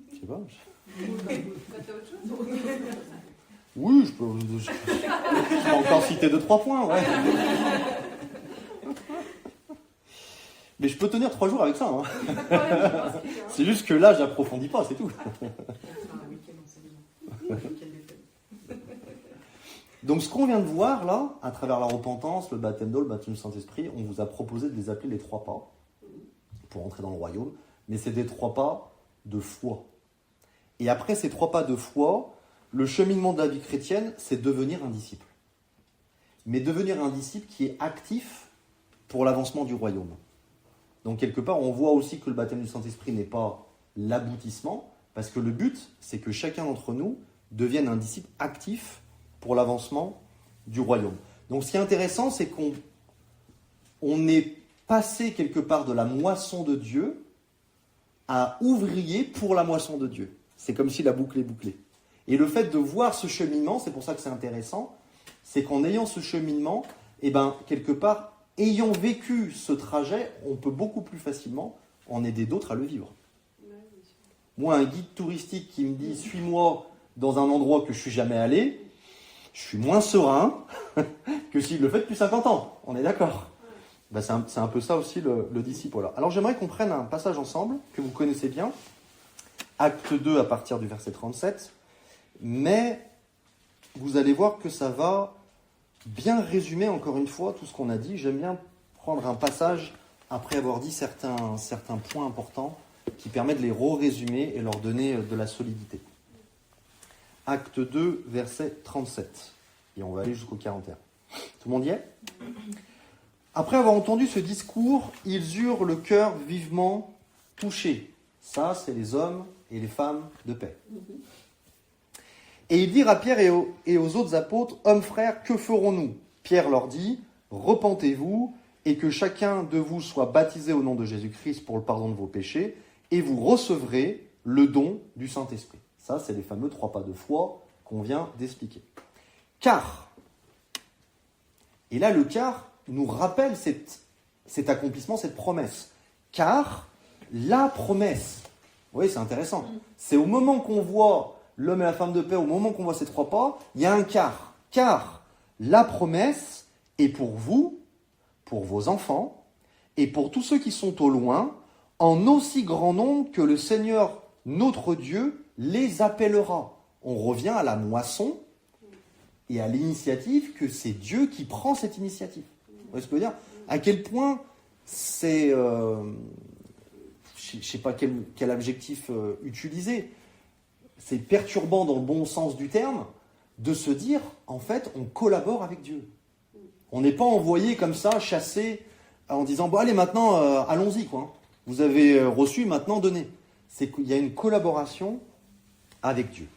Je sais pas. T'as autre chose? Oui, je peux encore citer 2-3 points, ouais. Mais je peux tenir 3 jours avec ça. Hein. C'est juste que là, j'approfondis pas, c'est tout. Donc ce qu'on vient de voir là, à travers la repentance, le baptême d'eau, le baptême du Saint-Esprit, on vous a proposé de les appeler les 3 pas pour entrer dans le royaume. Mais c'est des 3 pas de foi. Et après ces 3 pas de foi, le cheminement de la vie chrétienne, c'est devenir un disciple. Mais devenir un disciple qui est actif pour l'avancement du royaume. Donc quelque part, on voit aussi que le baptême du Saint-Esprit n'est pas l'aboutissement, parce que le but, c'est que chacun d'entre nous devienne un disciple actif pour l'avancement du royaume. Donc ce qui est intéressant, c'est qu'on est passé quelque part de la moisson de Dieu à ouvrier pour la moisson de Dieu. C'est comme si la boucle est bouclée. Et le fait de voir ce cheminement, c'est pour ça que c'est intéressant, c'est qu'en ayant ce cheminement, quelque part, ayant vécu ce trajet, on peut beaucoup plus facilement en aider d'autres à le vivre. Moi, un guide touristique qui me dit « suis-moi dans un endroit que je ne suis jamais allé », je suis moins serein que s'il le fait depuis 50 ans. On est d'accord? C'est un peu ça aussi le disciple. Alors j'aimerais qu'on prenne un passage ensemble, que vous connaissez bien, Acte 2 à partir du verset 37, mais vous allez voir que ça va bien résumer encore une fois tout ce qu'on a dit. J'aime bien prendre un passage après avoir dit certains points importants qui permettent de les résumer et leur donner de la solidité. Acte 2, verset 37. Et on va aller jusqu'au 41. Tout le monde y est? Après avoir entendu ce discours, ils eurent le cœur vivement touché. Ça, c'est les hommes et les femmes de paix. Et ils dirent à Pierre et aux autres apôtres, « Hommes frères, que ferons-nous » Pierre leur dit, « Repentez-vous et que chacun de vous soit baptisé au nom de Jésus-Christ pour le pardon de vos péchés, et vous recevrez le don du Saint-Esprit. Ça, c'est les fameux 3 pas de foi qu'on vient d'expliquer. Car, et là le car nous rappelle cet accomplissement, cette promesse. Car la promesse, vous voyez, c'est intéressant. C'est au moment qu'on voit l'homme et la femme de paix, au moment qu'on voit ces 3 pas, il y a un car. Car la promesse est pour vous, pour vos enfants, et pour tous ceux qui sont au loin, en aussi grand nombre que le Seigneur, notre Dieu, les appellera. On revient à la moisson et à l'initiative que c'est Dieu qui prend cette initiative. Vous voyez ce que je veux dire ? À quel point c'est... je ne sais pas quel adjectif utiliser. C'est perturbant dans le bon sens du terme de se dire, en fait, on collabore avec Dieu. On n'est pas envoyé comme ça, chassé, en disant, bon allez maintenant, allons-y, quoi. Vous avez reçu, maintenant donnez. C'est qu'il y a une collaboration avec Dieu.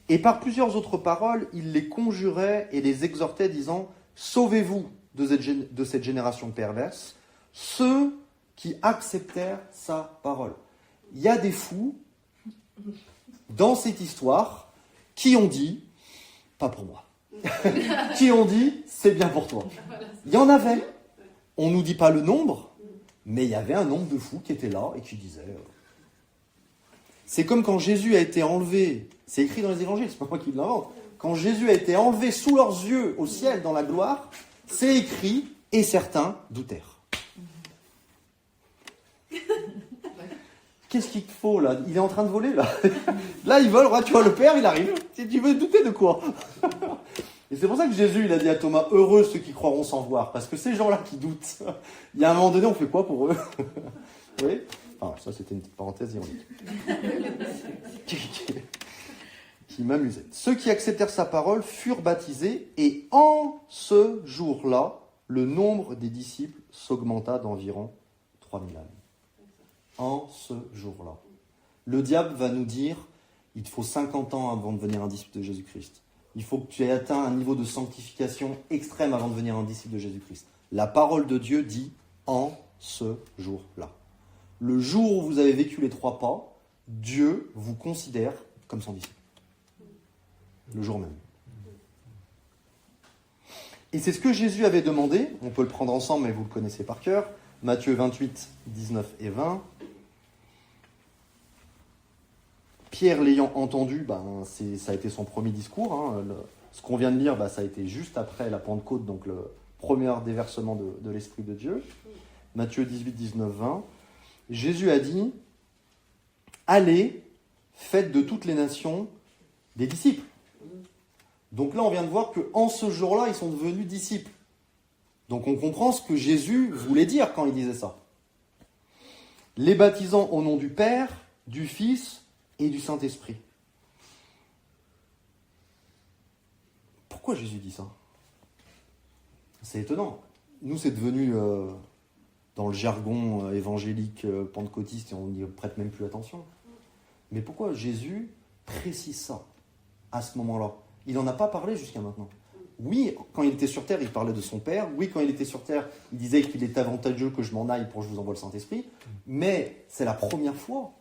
Et par plusieurs autres paroles, il les conjurait et les exhortait, disant, sauvez-vous de cette génération perverse, ceux qui acceptèrent sa parole. Il y a des fous dans cette histoire qui ont dit, pas pour moi, qui ont dit, c'est bien pour toi. Il y en avait. On ne nous dit pas le nombre, mais il y avait un nombre de fous qui étaient là et qui disaient... C'est comme quand Jésus a été enlevé, c'est écrit dans les évangiles, c'est pas moi qui l'invente, quand Jésus a été enlevé sous leurs yeux au ciel dans la gloire, c'est écrit, et certains doutèrent. Qu'est-ce qu'il te faut là ? Il est en train de voler là. Là il vole, tu vois le Père, il arrive. Tu veux douter de quoi ? Et c'est pour ça que Jésus il a dit à Thomas, heureux ceux qui croiront sans voir, parce que ces gens-là qui doutent, il y a un moment donné on fait quoi pour eux ? Oui ? Enfin, ça c'était une petite parenthèse ironique. Qui m'amusait. Ceux qui acceptèrent sa parole furent baptisés, et en ce jour-là, le nombre des disciples s'augmenta d'environ 3000 âmes. En ce jour-là. Le diable va nous dire, il te faut 50 ans avant de devenir un disciple de Jésus-Christ. Il faut que tu aies atteint un niveau de sanctification extrême avant de devenir un disciple de Jésus-Christ. La parole de Dieu dit, en ce jour-là. Le jour où vous avez vécu les 3 pas, Dieu vous considère comme son disciple. Le jour même. Et c'est ce que Jésus avait demandé, on peut le prendre ensemble mais vous le connaissez par cœur, Matthieu 28, 19 et 20. Pierre l'ayant entendu, ça a été son premier discours. Hein. Ce qu'on vient de lire, ça a été juste après la Pentecôte, donc le premier déversement de l'Esprit de Dieu. Matthieu 18, 19, 20. Jésus a dit, allez, faites de toutes les nations des disciples. Donc là, on vient de voir qu'en ce jour-là, ils sont devenus disciples. Donc on comprend ce que Jésus voulait dire quand il disait ça. Les baptisant au nom du Père, du Fils et du Saint-Esprit. Pourquoi Jésus dit ça ? C'est étonnant. Nous, c'est devenu, dans le jargon évangélique pentecôtiste, et on n'y prête même plus attention. Mais pourquoi Jésus précise ça à ce moment-là ? Il n'en a pas parlé jusqu'à maintenant. Oui, quand il était sur terre, il parlait de son Père. Oui, quand il était sur terre, il disait qu'il est avantageux que je m'en aille pour que je vous envoie le Saint-Esprit. Mais c'est la première fois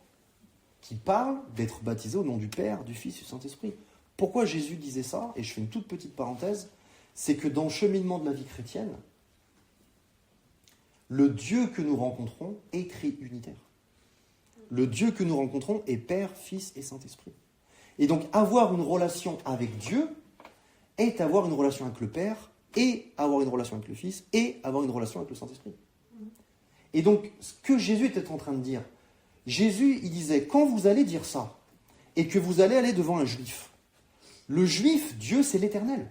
qu'il parle d'être baptisé au nom du Père, du Fils et du Saint-Esprit. Pourquoi Jésus disait ça ? Et je fais une toute petite parenthèse. C'est que dans le cheminement de la vie chrétienne, le Dieu que nous rencontrons est triunitaire. Le Dieu que nous rencontrons est Père, Fils et Saint-Esprit. Et donc avoir une relation avec Dieu est avoir une relation avec le Père, et avoir une relation avec le Fils, et avoir une relation avec le Saint-Esprit. Et donc, ce que Jésus était en train de dire, Jésus, il disait, quand vous allez dire ça, et que vous allez aller devant un juif, le juif, Dieu, c'est l'éternel.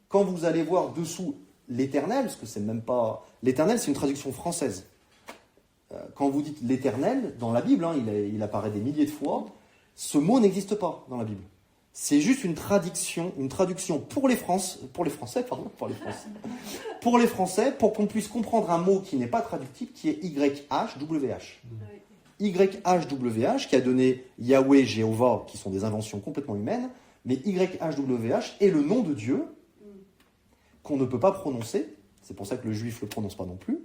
Quand vous allez voir dessous l'éternel, parce que c'est même pas... L'éternel, c'est une traduction française. Quand vous dites l'éternel, dans la Bible, il apparaît des milliers de fois, ce mot n'existe pas dans la Bible. C'est juste une traduction pour les Français, pour qu'on puisse comprendre un mot qui n'est pas traductible, qui est YHWH. YHWH, qui a donné Yahweh, Jéhovah, qui sont des inventions complètement humaines, mais YHWH est le nom de Dieu qu'on ne peut pas prononcer, C'est pour ça que le juif ne le prononce pas non plus.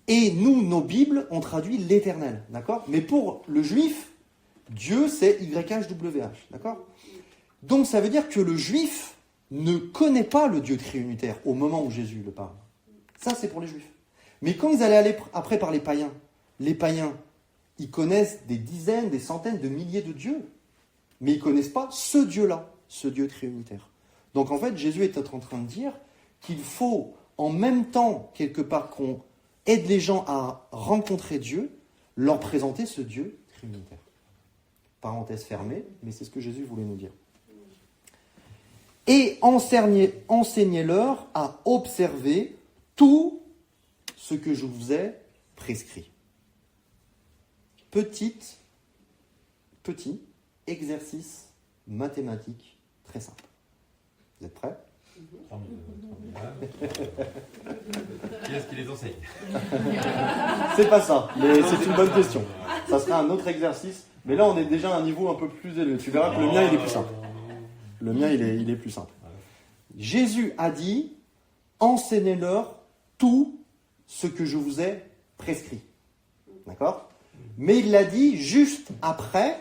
Et nous, nos Bibles, on traduit l'Éternel, d'accord? Mais pour le juif, Dieu, c'est YHWH, d'accord? Donc ça veut dire que le juif ne connaît pas le Dieu triunitaire au moment où Jésus le parle. Ça, c'est pour les juifs. Mais quand ils allaient aller après par les païens, ils connaissent des dizaines, des centaines de milliers de dieux. Mais ils ne connaissent pas ce Dieu-là, ce Dieu triunitaire. Donc en fait, Jésus est en train de dire qu'il faut, en même temps, quelque part, qu'on aide les gens à rencontrer Dieu, leur présenter ce Dieu triunitaire. Parenthèse fermée, mais c'est ce que Jésus voulait nous dire. Et enseignez-leur à observer tout ce que je vous ai prescrit. Petit exercice mathématique très simple. Vous êtes prêts? Qui est-ce qui les enseigne? C'est pas ça, mais c'est une bonne question. Ça sera un autre exercice, mais là on est déjà à un niveau un peu plus élevé. Tu verras que le mien il est plus simple. Le mien il est plus simple. Jésus a dit, enseignez-leur tout ce que je vous ai prescrit. D'accord? Mais il l'a dit juste après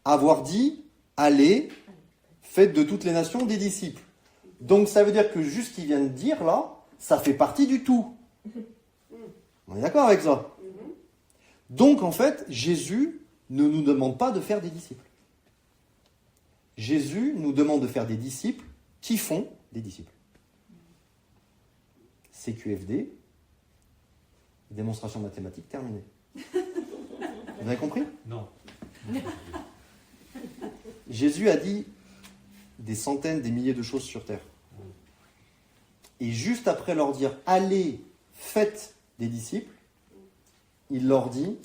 avoir dit, allez, faites de toutes les nations des disciples. Donc ça veut dire que juste ce qu'il vient de dire là, ça fait partie du tout. On est d'accord avec ça? Donc en fait, Jésus ne nous demande pas de faire des disciples. Jésus nous demande de faire des disciples qui font des disciples. CQFD, démonstration mathématique terminée. Vous avez compris? Non. Jésus a dit des centaines, des milliers de choses sur terre. Et juste après leur dire « Allez, faites des disciples », il leur dit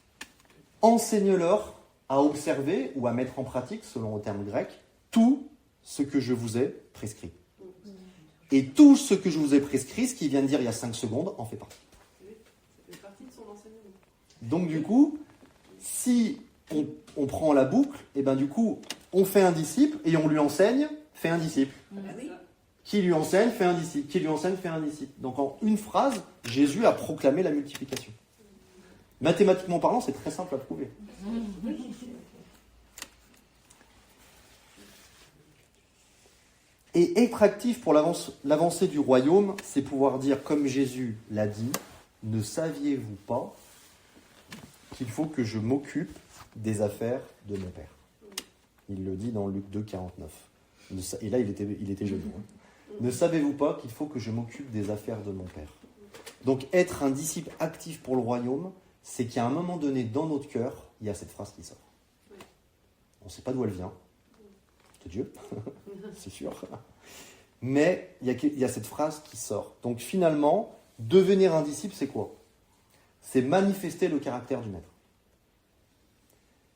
« Enseigne-leur à observer ou à mettre en pratique, selon le terme grec, tout ce que je vous ai prescrit. » Et tout ce que je vous ai prescrit, ce qu'il vient de dire il y a 5 secondes, en fait partie. Ça fait partie de son enseignement. Donc du coup, si on prend la boucle, et ben du coup, on fait un disciple et on lui enseigne, fait un disciple. Qui lui enseigne, fait un disciple. Qui lui enseigne, fait un disciple. Donc en une phrase, Jésus a proclamé la multiplication. Mathématiquement parlant, c'est très simple à prouver. Et être actif pour l'avancée du royaume, c'est pouvoir dire, comme Jésus l'a dit, ne saviez-vous pas qu'il faut que je m'occupe des affaires de mon Père? Il le dit dans Luc 2, 49. Et là, il était jeune. Ne savez-vous pas qu'il faut que je m'occupe des affaires de mon Père? Donc, être un disciple actif pour le royaume, c'est qu'à un moment donné, dans notre cœur, il y a cette phrase qui sort. On ne sait pas d'où elle vient. De Dieu, c'est sûr. Mais il y a cette phrase qui sort. Donc, finalement, devenir un disciple, c'est quoi? C'est manifester le caractère du Maître.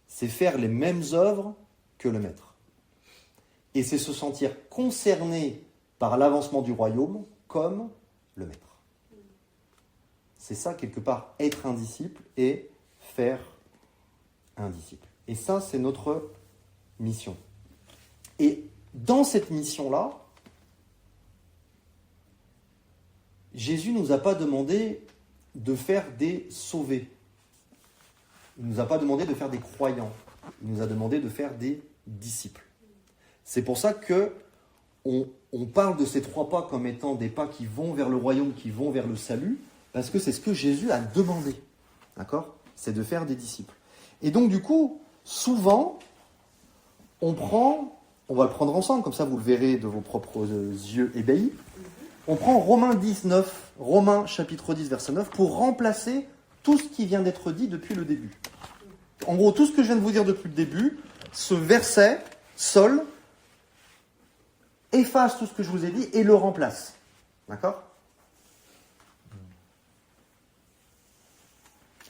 C'est faire les mêmes œuvres que le Maître. Et c'est se sentir concerné par l'avancement du royaume comme le Maître. C'est ça, quelque part, être un disciple et faire un disciple. Et ça, c'est notre mission. Et dans cette mission-là, Jésus ne nous a pas demandé de faire des sauvés. Il ne nous a pas demandé de faire des croyants. Il nous a demandé de faire des disciples. C'est pour ça que on parle de ces 3 pas comme étant des pas qui vont vers le royaume, qui vont vers le salut, parce que c'est ce que Jésus a demandé. D'accord? C'est de faire des disciples. Et donc, du coup, souvent, on va le prendre ensemble, comme ça vous le verrez de vos propres yeux ébahis. On prend Romains chapitre 10, verset 9, pour remplacer tout ce qui vient d'être dit depuis le début. En gros, tout ce que je viens de vous dire depuis le début, ce verset seul efface tout ce que je vous ai dit et le remplace. D'accord?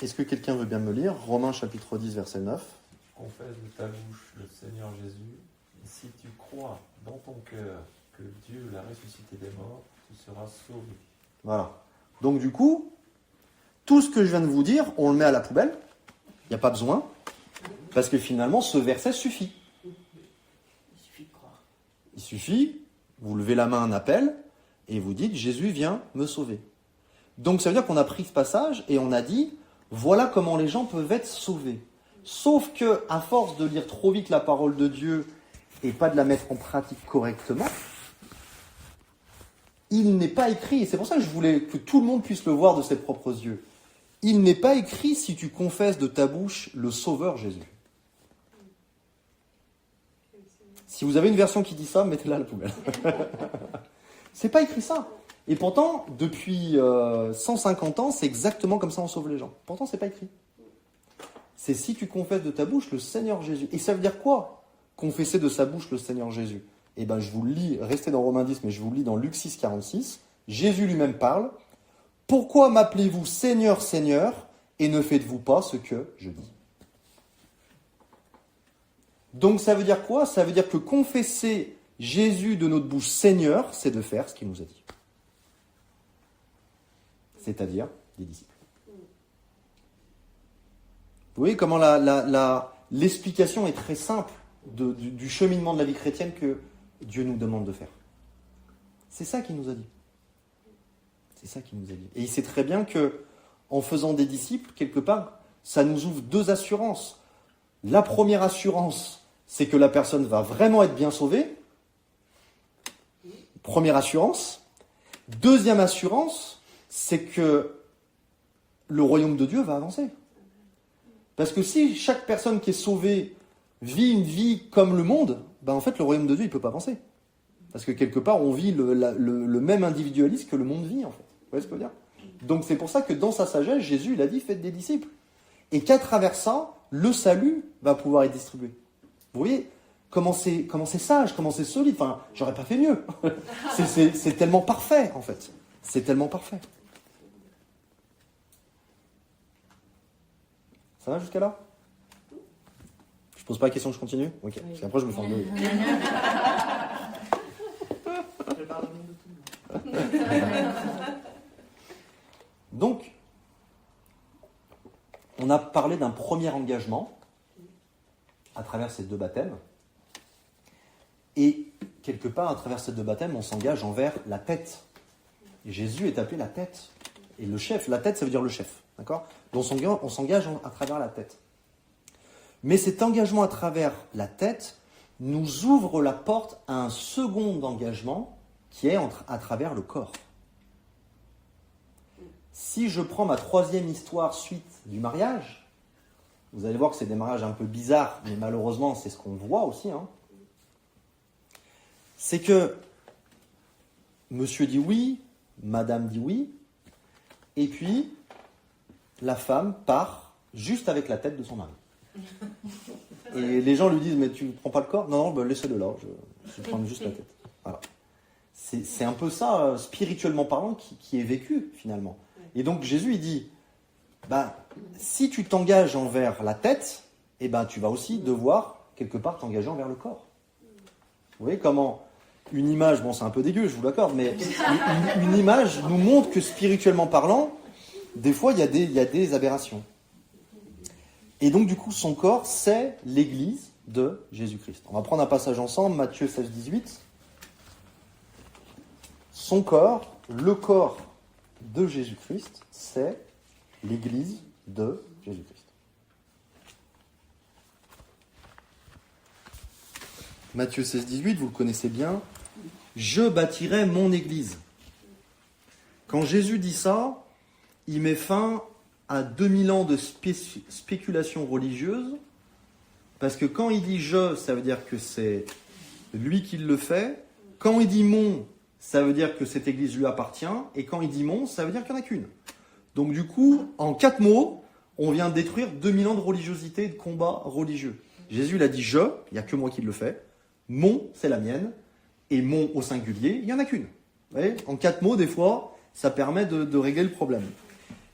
Est-ce que quelqu'un veut bien me lire? Romains chapitre 10, verset 9. Confesse de ta bouche le Seigneur Jésus, et si tu crois dans ton cœur que Dieu l'a ressuscité des morts, tu seras sauvé. Voilà. Donc du coup, tout ce que je viens de vous dire, on le met à la poubelle. Il n'y a pas besoin. Parce que finalement, ce verset suffit. Il suffit de croire. Il suffit, vous levez la main, un appel, Et vous dites, Jésus vient me sauver. Donc ça veut dire qu'on a pris ce passage et on a dit, voilà comment les gens peuvent être sauvés. Sauf que, à force de lire trop vite la parole de Dieu et pas de la mettre en pratique correctement, il n'est pas écrit, et c'est pour ça que je voulais que tout le monde puisse le voir de ses propres yeux, il n'est pas écrit si tu confesses de ta bouche le Sauveur Jésus. Si vous avez une version qui dit ça, mettez-la à la poubelle. C'est pas écrit ça. Et pourtant, depuis 150 ans, c'est exactement comme ça on sauve les gens. Pourtant, c'est pas écrit. C'est si tu confesses de ta bouche le Seigneur Jésus. Et ça veut dire quoi, confesser de sa bouche le Seigneur Jésus? Eh bien, je vous le lis, restez dans Romains 10, mais je vous le lis dans Luc 6, 46. Jésus lui-même parle. « Pourquoi m'appelez-vous Seigneur, Seigneur, et ne faites-vous pas ce que je dis ?» Donc ça veut dire quoi? Ça veut dire que confesser Jésus de notre bouche Seigneur, c'est de faire ce qu'il nous a dit. C'est-à-dire des disciples. Vous voyez comment l'explication est très simple du cheminement de la vie chrétienne que Dieu nous demande de faire. C'est ça qu'il nous a dit. C'est ça qu'il nous a dit. Et il sait très bien que, en faisant des disciples, quelque part, ça nous ouvre deux assurances. La première assurance, c'est que la personne va vraiment être bien sauvée. Première assurance. Deuxième assurance, c'est que le royaume de Dieu va avancer. Parce que si chaque personne qui est sauvée vit une vie comme le monde, ben en fait, le royaume de Dieu, il ne peut pas avancer. Parce que quelque part, on vit le même individualisme que le monde vit, en fait. Vous voyez ce que je veux dire? Donc c'est pour ça que dans sa sagesse, Jésus, il a dit, faites des disciples. Et qu'à travers ça, le salut va pouvoir être distribué. Vous voyez comment c'est sage, comment c'est solide. Enfin, j'aurais pas fait mieux. C'est tellement parfait, en fait. C'est tellement parfait. Ça va jusqu'à là? Je pose pas la question, je continue? Ok, oui. Parce qu'après je me sens mieux. Je parle au nom de tout le monde. Donc, on a parlé d'un premier engagement à travers ces deux baptêmes. Et quelque part, à travers ces deux baptêmes, on s'engage envers la tête. Et Jésus est appelé la tête. Et le chef, la tête, ça veut dire le chef. D'accord? Donc on s'engage à travers la tête. Mais cet engagement à travers la tête nous ouvre la porte à un second engagement qui est à travers le corps. Si je prends ma troisième histoire suite du mariage, vous allez voir que c'est des mariages un peu bizarres, mais malheureusement c'est ce qu'on voit aussi. C'est que monsieur dit oui, madame dit oui, et puis la femme part juste avec la tête de son mari. Et les gens lui disent, mais tu ne prends pas le corps? Non, ben laissez-le là, je prends juste la tête. Voilà. C'est un peu ça, spirituellement parlant, qui est vécu finalement. Et donc Jésus, il dit, si tu t'engages envers la tête, tu vas aussi devoir, quelque part, t'engager envers le corps. Vous voyez comment une image, bon c'est un peu dégueu, je vous l'accorde, mais une image nous montre que spirituellement parlant, des fois il y a des aberrations. Et donc du coup, son corps, c'est l'église de Jésus-Christ. On va prendre un passage ensemble, Matthieu 16, 18. Son corps, le corps de Jésus-Christ, c'est l'église de Jésus-Christ. Matthieu 16, 18, vous le connaissez bien. Je bâtirai mon église. Quand Jésus dit ça, il met fin à 2000 ans de spéculation religieuse, parce que quand il dit « je », ça veut dire que c'est lui qui le fait. Quand il dit « mon », ça veut dire que cette église lui appartient. Et quand il dit « mon », ça veut dire qu'il n'y en a qu'une. Donc du coup, en 4 mots, on vient détruire 2000 ans de religiosité et de combat religieux. Jésus, il a dit « je », il n'y a que moi qui le fais. « Mon », c'est la mienne. Et « mon » au singulier, il n'y en a qu'une. Vous voyez, en 4 mots, des fois, ça permet de régler le problème.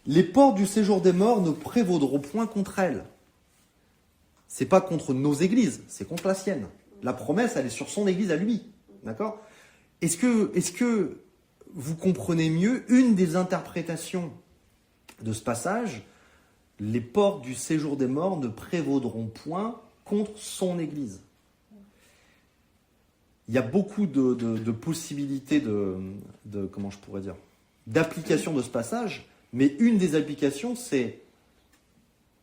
Les portes du séjour des morts ne prévaudront point contre elles. C'est pas contre nos églises, c'est contre la sienne. La promesse, elle est sur son église à lui. D'accord ? Est-ce que vous comprenez mieux une des interprétations de ce passage? Les portes du séjour des morts ne prévaudront point contre son église. il y a beaucoup de possibilités comment je pourrais dire, d'application de ce passage, mais une des applications, c'est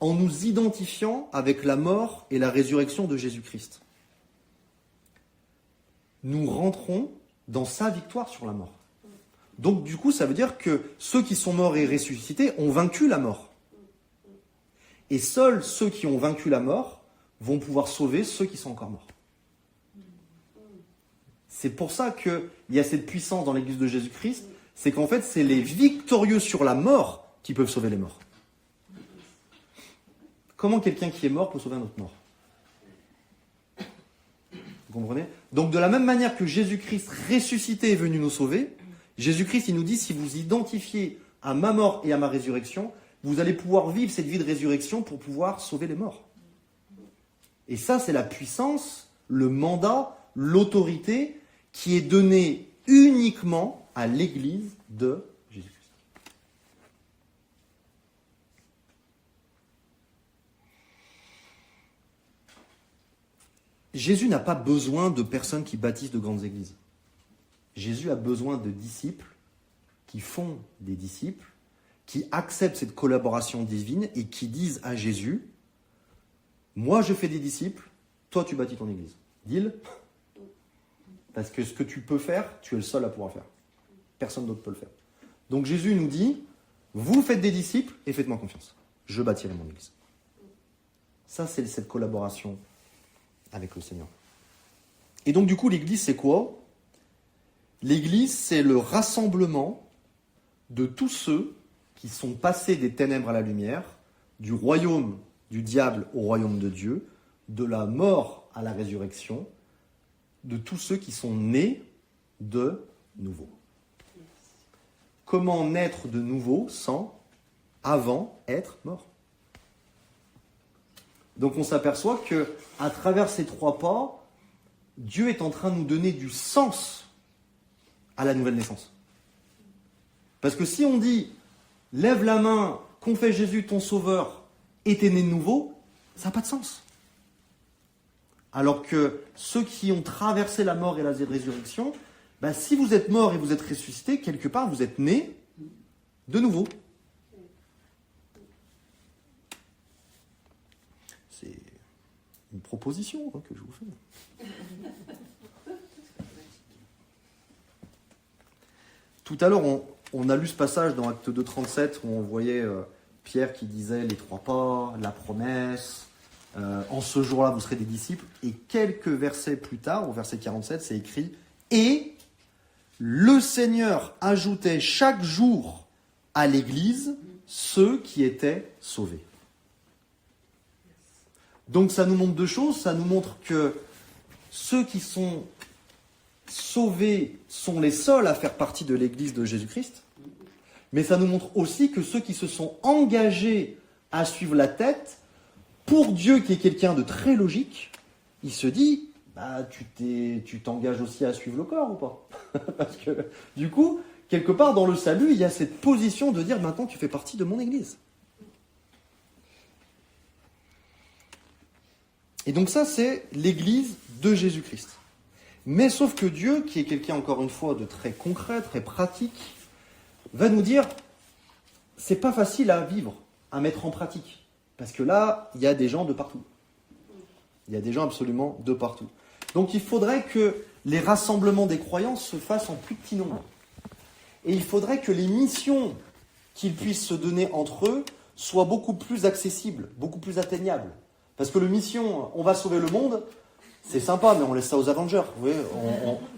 en nous identifiant avec la mort et la résurrection de Jésus-Christ. Nous rentrons dans sa victoire sur la mort. Donc du coup, ça veut dire que ceux qui sont morts et ressuscités ont vaincu la mort. Et seuls ceux qui ont vaincu la mort vont pouvoir sauver ceux qui sont encore morts. C'est pour ça qu'il y a cette puissance dans l'Église de Jésus-Christ, c'est qu'en fait, c'est les victorieux sur la mort qui peuvent sauver les morts. Comment quelqu'un qui est mort peut sauver un autre mort? Vous comprenez? Donc de la même manière que Jésus-Christ ressuscité est venu nous sauver, Jésus-Christ, il nous dit, si vous identifiez à ma mort et à ma résurrection, vous allez pouvoir vivre cette vie de résurrection pour pouvoir sauver les morts. Et ça, c'est la puissance, le mandat, l'autorité qui est donnée uniquement à l'Église de Jésus-Christ. Jésus n'a pas besoin de personnes qui bâtissent de grandes églises. Jésus a besoin de disciples qui font des disciples, qui acceptent cette collaboration divine et qui disent à Jésus, moi je fais des disciples, toi tu bâtis ton église. Deal? Parce que ce que tu peux faire, tu es le seul à pouvoir faire. Personne d'autre peut le faire. Donc Jésus nous dit, vous faites des disciples et faites-moi confiance. Je bâtirai mon église. Ça, c'est cette collaboration avec le Seigneur. Et donc du coup, l'église, c'est quoi? L'église, c'est le rassemblement de tous ceux qui sont passés des ténèbres à la lumière, du royaume du diable au royaume de Dieu, de la mort à la résurrection, de tous ceux qui sont nés de nouveau. Comment naître de nouveau sans avant être mort? Donc on s'aperçoit que à travers ces trois pas, Dieu est en train de nous donner du sens à la nouvelle naissance. Parce que si on dit « lève la main, confesse Jésus ton sauveur, et t'es né de nouveau », ça n'a pas de sens. Alors que ceux qui ont traversé la mort et la résurrection, si vous êtes mort et vous êtes ressuscité, quelque part vous êtes né de nouveau. C'est une proposition que je vous fais. Tout à l'heure, on a lu ce passage dans Acte 2, 37 où on voyait Pierre qui disait les trois pas, la promesse, en ce jour-là vous serez des disciples. Et quelques versets plus tard, au verset 47, c'est écrit « Et le Seigneur ajoutait chaque jour à l'Église ceux qui étaient sauvés. » Donc ça nous montre deux choses. Ça nous montre que ceux qui sont sauvés sont les seuls à faire partie de l'Église de Jésus-Christ. Mais ça nous montre aussi que ceux qui se sont engagés à suivre la tête, pour Dieu qui est quelqu'un de très logique, il se dit, tu t'engages aussi à suivre le corps ou pas? Parce que du coup, quelque part dans le salut, il y a cette position de dire, maintenant tu fais partie de mon Église. Et donc ça, c'est l'Église de Jésus-Christ. Mais sauf que Dieu, qui est quelqu'un encore une fois de très concret, très pratique, va nous dire, c'est pas facile à vivre, à mettre en pratique. Parce que là, il y a des gens de partout. Il y a des gens absolument de partout. Donc il faudrait que les rassemblements des croyants se fassent en plus petit nombre. Et il faudrait que les missions qu'ils puissent se donner entre eux soient beaucoup plus accessibles, beaucoup plus atteignables. Parce que le mission, on va sauver le monde, c'est sympa, mais on laisse ça aux Avengers. Vous voyez,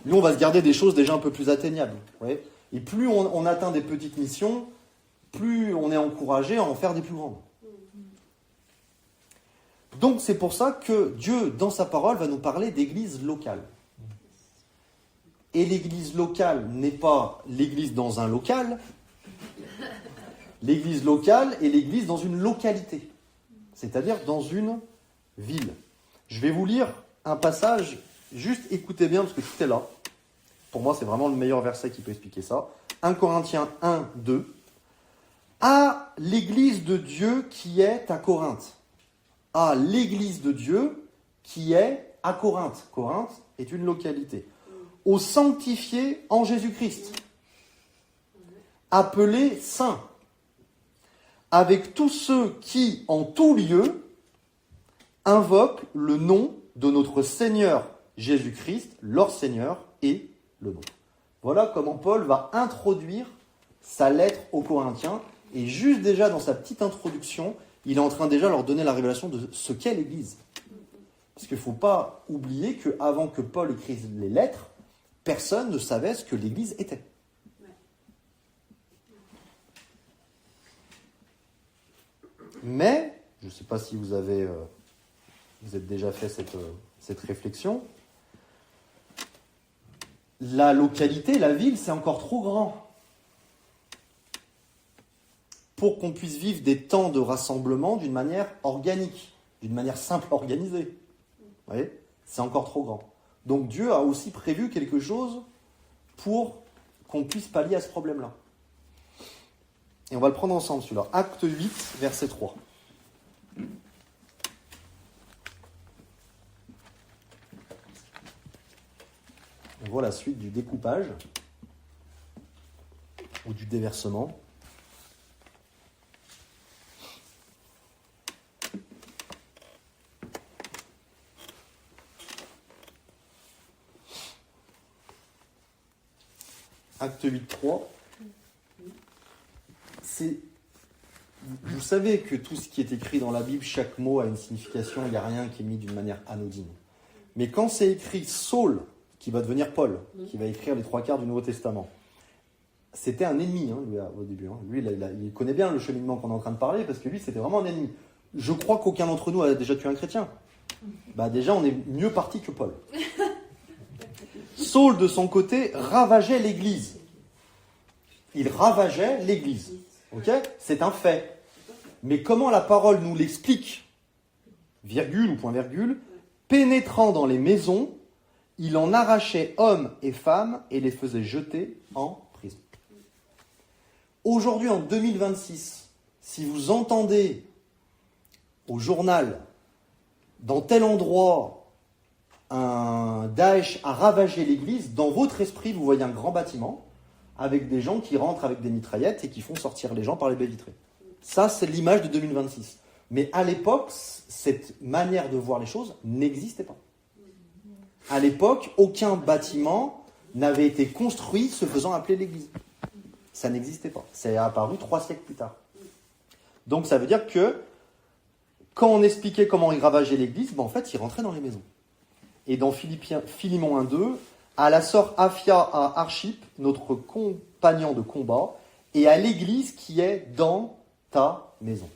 nous, on va se garder des choses déjà un peu plus atteignables. Vous voyez, et plus on atteint des petites missions, plus on est encouragé à en faire des plus grandes. Donc c'est pour ça que Dieu, dans sa parole, va nous parler d'église locale. Et l'église locale n'est pas l'église dans un local. L'église locale est l'église dans une localité. C'est-à-dire dans une ville. Je vais vous lire un passage, juste écoutez bien parce que tout est là. Pour moi, c'est vraiment le meilleur verset qui peut expliquer ça. 1 Corinthiens 1, 2. À l'église de Dieu qui est à Corinthe. À l'église de Dieu qui est à Corinthe. Corinthe est une localité. Aux sanctifiés en Jésus-Christ, appelés saints, avec tous ceux qui, en tout lieu, invoquent le nom de notre Seigneur Jésus-Christ, leur Seigneur et le nôtre. Voilà comment Paul va introduire sa lettre aux Corinthiens. Et juste déjà dans sa petite introduction, il est en train déjà de leur donner la révélation de ce qu'est l'Église. Parce qu'il ne faut pas oublier qu'avant que Paul écrive les lettres, personne ne savait ce que l'Église était. Mais, je ne sais pas si vous êtes déjà fait cette réflexion, la localité, la ville, c'est encore trop grand pour qu'on puisse vivre des temps de rassemblement d'une manière organique, d'une manière simple, organisée. Vous voyez ? C'est encore trop grand. Donc Dieu a aussi prévu quelque chose pour qu'on puisse pallier à ce problème-là. Et on va le prendre ensemble, celui-là. Acte 8, verset 3. On voit la suite du découpage ou du déversement. Acte 8, 3. Vous savez que tout ce qui est écrit dans la Bible, chaque mot a une signification, il n'y a rien qui est mis d'une manière anodine. Mais quand c'est écrit Saul, qui va devenir Paul, qui va écrire les 3/4 du Nouveau Testament, c'était un ennemi, lui, au début. Lui, il connaît bien le cheminement qu'on est en train de parler, parce que lui, c'était vraiment un ennemi. Je crois qu'aucun d'entre nous a déjà tué un chrétien. Déjà, on est mieux parti que Paul. Saul, de son côté, ravageait l'Église. Il ravageait l'Église. Okay ? C'est un fait. Mais comment la parole nous l'explique ? Virgule ou point virgule. Pénétrant dans les maisons, il en arrachait hommes et femmes et les faisait jeter en prison. Aujourd'hui, en 2026, si vous entendez au journal, dans tel endroit, un Daesh a ravagé l'église, dans votre esprit, vous voyez un grand bâtiment avec des gens qui rentrent avec des mitraillettes et qui font sortir les gens par les baies vitrées. Ça, c'est l'image de 2026. Mais à l'époque, cette manière de voir les choses n'existait pas. À l'époque, aucun bâtiment n'avait été construit se faisant appeler l'église. Ça n'existait pas. C'est apparu 3 siècles plus tard. Donc ça veut dire que quand on expliquait comment il ravageait l'église, en fait, il rentrait dans les maisons. Et dans Philémon 1:2, à la sœur Aphia à Archip, notre compagnon de combat, et à l'église qui est dans ta maison.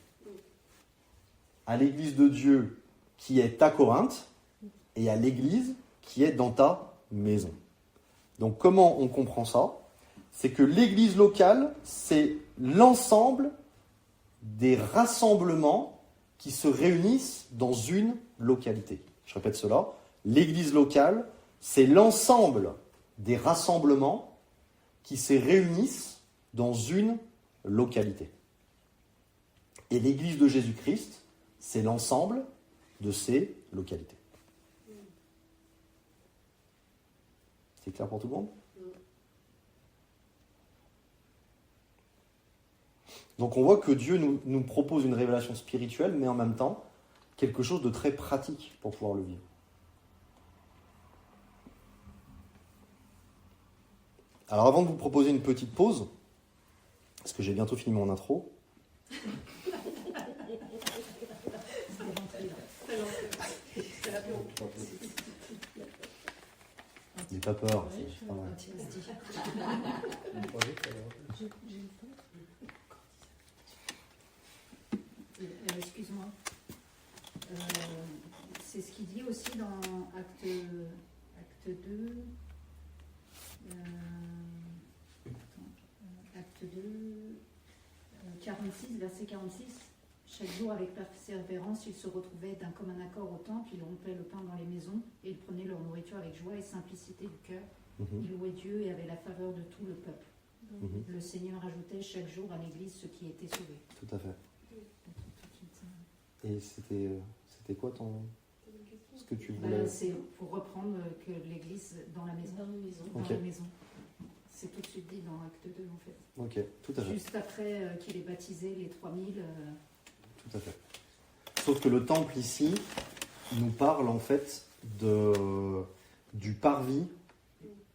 À l'église de Dieu qui est à Corinthe, et à l'église qui est dans ta maison. Donc comment on comprend ça ? C'est que l'église locale, c'est l'ensemble des rassemblements qui se réunissent dans une localité. Je répète cela. L'église locale, c'est l'ensemble des rassemblements qui se réunissent dans une localité. Et l'église de Jésus-Christ, c'est l'ensemble de ces localités. C'est clair pour tout le monde ? Donc on voit que Dieu nous propose une révélation spirituelle, mais en même temps, quelque chose de très pratique pour pouvoir le vivre. Alors avant de vous proposer une petite pause, parce que j'ai bientôt fini mon intro, n'ayez pas peur, c'est pas vrai. Excuse-moi. C'est ce qu'il dit aussi dans acte 2. Acte 2, 46, verset 46. Chaque jour, avec persévérance, ils se retrouvaient d'un commun accord au temple, ils rompaient le pain dans les maisons, et ils prenaient leur nourriture avec joie et simplicité du cœur. Ils louaient Dieu et avaient la faveur de tout le peuple. Le Seigneur ajoutait chaque jour à l'église ceux qui étaient sauvés. Tout à fait. Et c'était quoi ton... ce que tu voulais. C'est pour reprendre que l'Église dans la maison. Dans Ok. la maison. C'est tout de suite dit dans Acte 2 en fait. Ok, tout à fait. Juste après qu'il ait baptisé les 3000. Tout à fait. Sauf que le temple ici nous parle en fait du parvis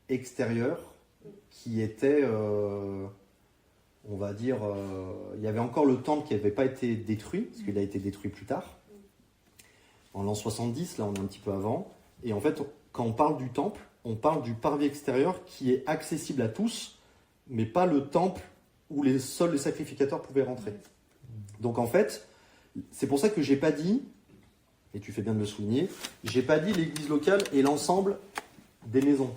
extérieur qui était, on va dire, il y avait encore le temple qui n'avait pas été détruit, parce qu'il a été détruit plus tard, en l'an 70, là on est un petit peu avant. Et en fait, quand on parle du temple, on parle du parvis extérieur qui est accessible à tous, mais pas le temple où seuls les sacrificateurs pouvaient rentrer. Donc en fait, c'est pour ça que j'ai pas dit, et tu fais bien de le souligner, j'ai pas dit l'église locale et l'ensemble des maisons.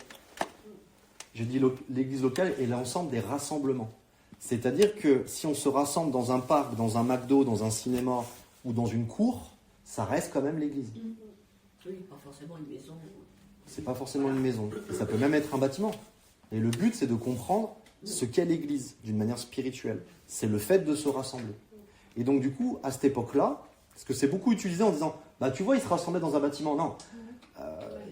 J'ai dit l'église locale et l'ensemble des rassemblements. C'est-à-dire que si on se rassemble dans un parc, dans un McDo, dans un cinéma ou dans une cour, ça reste quand même l'église. Oui, pas forcément une maison. C'est pas forcément une maison. Ça peut même être un bâtiment. Et le but, c'est de comprendre ce qu'est l'église d'une manière spirituelle. C'est le fait de se rassembler. Et donc, du coup, à cette époque-là, parce que c'est beaucoup utilisé en disant, bah tu vois, ils se rassemblaient dans un bâtiment. Non.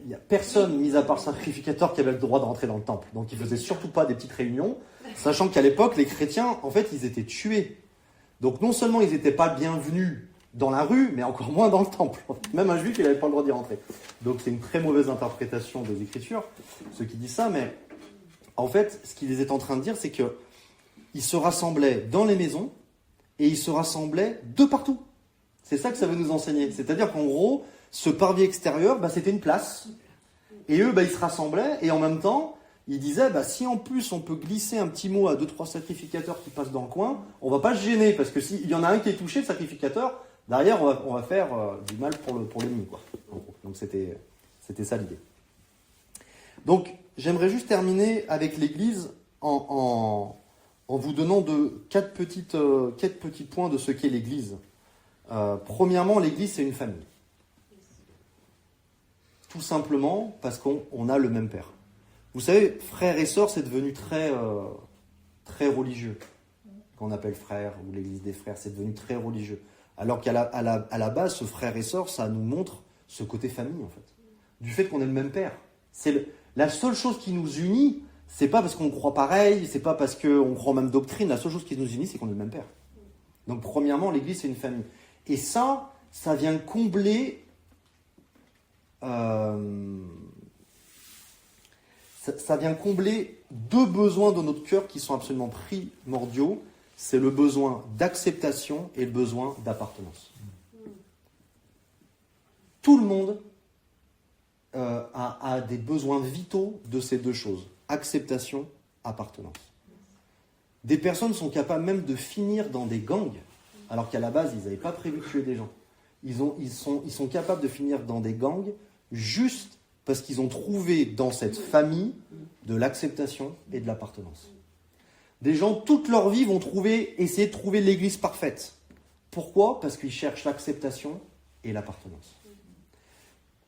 Il n'y a personne, mis à part le sacrificateur, qui avait le droit de rentrer dans le temple. Donc, ils ne faisaient surtout pas des petites réunions, sachant qu'à l'époque, les chrétiens, en fait, ils étaient tués. Donc, non seulement ils n'étaient pas bienvenus dans la rue, mais encore moins dans le temple. Même un juif, il n'avait pas le droit d'y rentrer. Donc, c'est une très mauvaise interprétation des Écritures, ceux qui disent ça. Mais en fait, ce qu'ils étaient en train de dire, c'est qu'ils se rassemblaient dans les maisons et ils se rassemblaient de partout. C'est ça que ça veut nous enseigner. C'est-à-dire qu'en gros, ce parvis extérieur, c'était une place. Et eux, ils se rassemblaient, et en même temps, ils disaient, si en plus on peut glisser un petit mot à 2-3 sacrificateurs qui passent dans le coin, on va pas se gêner, parce que s'il y en a un qui est touché, le sacrificateur, derrière, on va faire du mal pour l'ennemi, quoi. Donc c'était ça l'idée. Donc, j'aimerais juste terminer avec l'Église en vous donnant quatre petits points de ce qu'est l'Église. Premièrement, l'Église, c'est une famille. Tout simplement parce qu'on a le même Père. Vous savez, frères et sœurs, c'est devenu très religieux. Qu'on appelle frères, ou l'Église des frères, c'est devenu très religieux. Alors qu'à la base, ce frère et sœurs, ça nous montre ce côté famille, en fait. Du fait qu'on ait le même Père. La seule chose qui nous unit, c'est pas parce qu'on croit pareil, c'est pas parce qu'on croit en même doctrine, la seule chose qui nous unit, c'est qu'on est le même Père. Donc, premièrement, l'Église, c'est une famille. Et ça vient combler... ça vient combler deux besoins de notre cœur qui sont absolument primordiaux. C'est le besoin d'acceptation et le besoin d'appartenance. Tout le monde a des besoins vitaux de ces deux choses. Acceptation, appartenance. Des personnes sont capables même de finir dans des gangs, alors qu'à la base, ils n'avaient pas prévu de tuer des gens. Ils sont capables de finir dans des gangs juste parce qu'ils ont trouvé dans cette famille de l'acceptation et de l'appartenance. Des gens, toute leur vie, vont essayer de trouver l'église parfaite. Pourquoi ? Parce qu'ils cherchent l'acceptation et l'appartenance.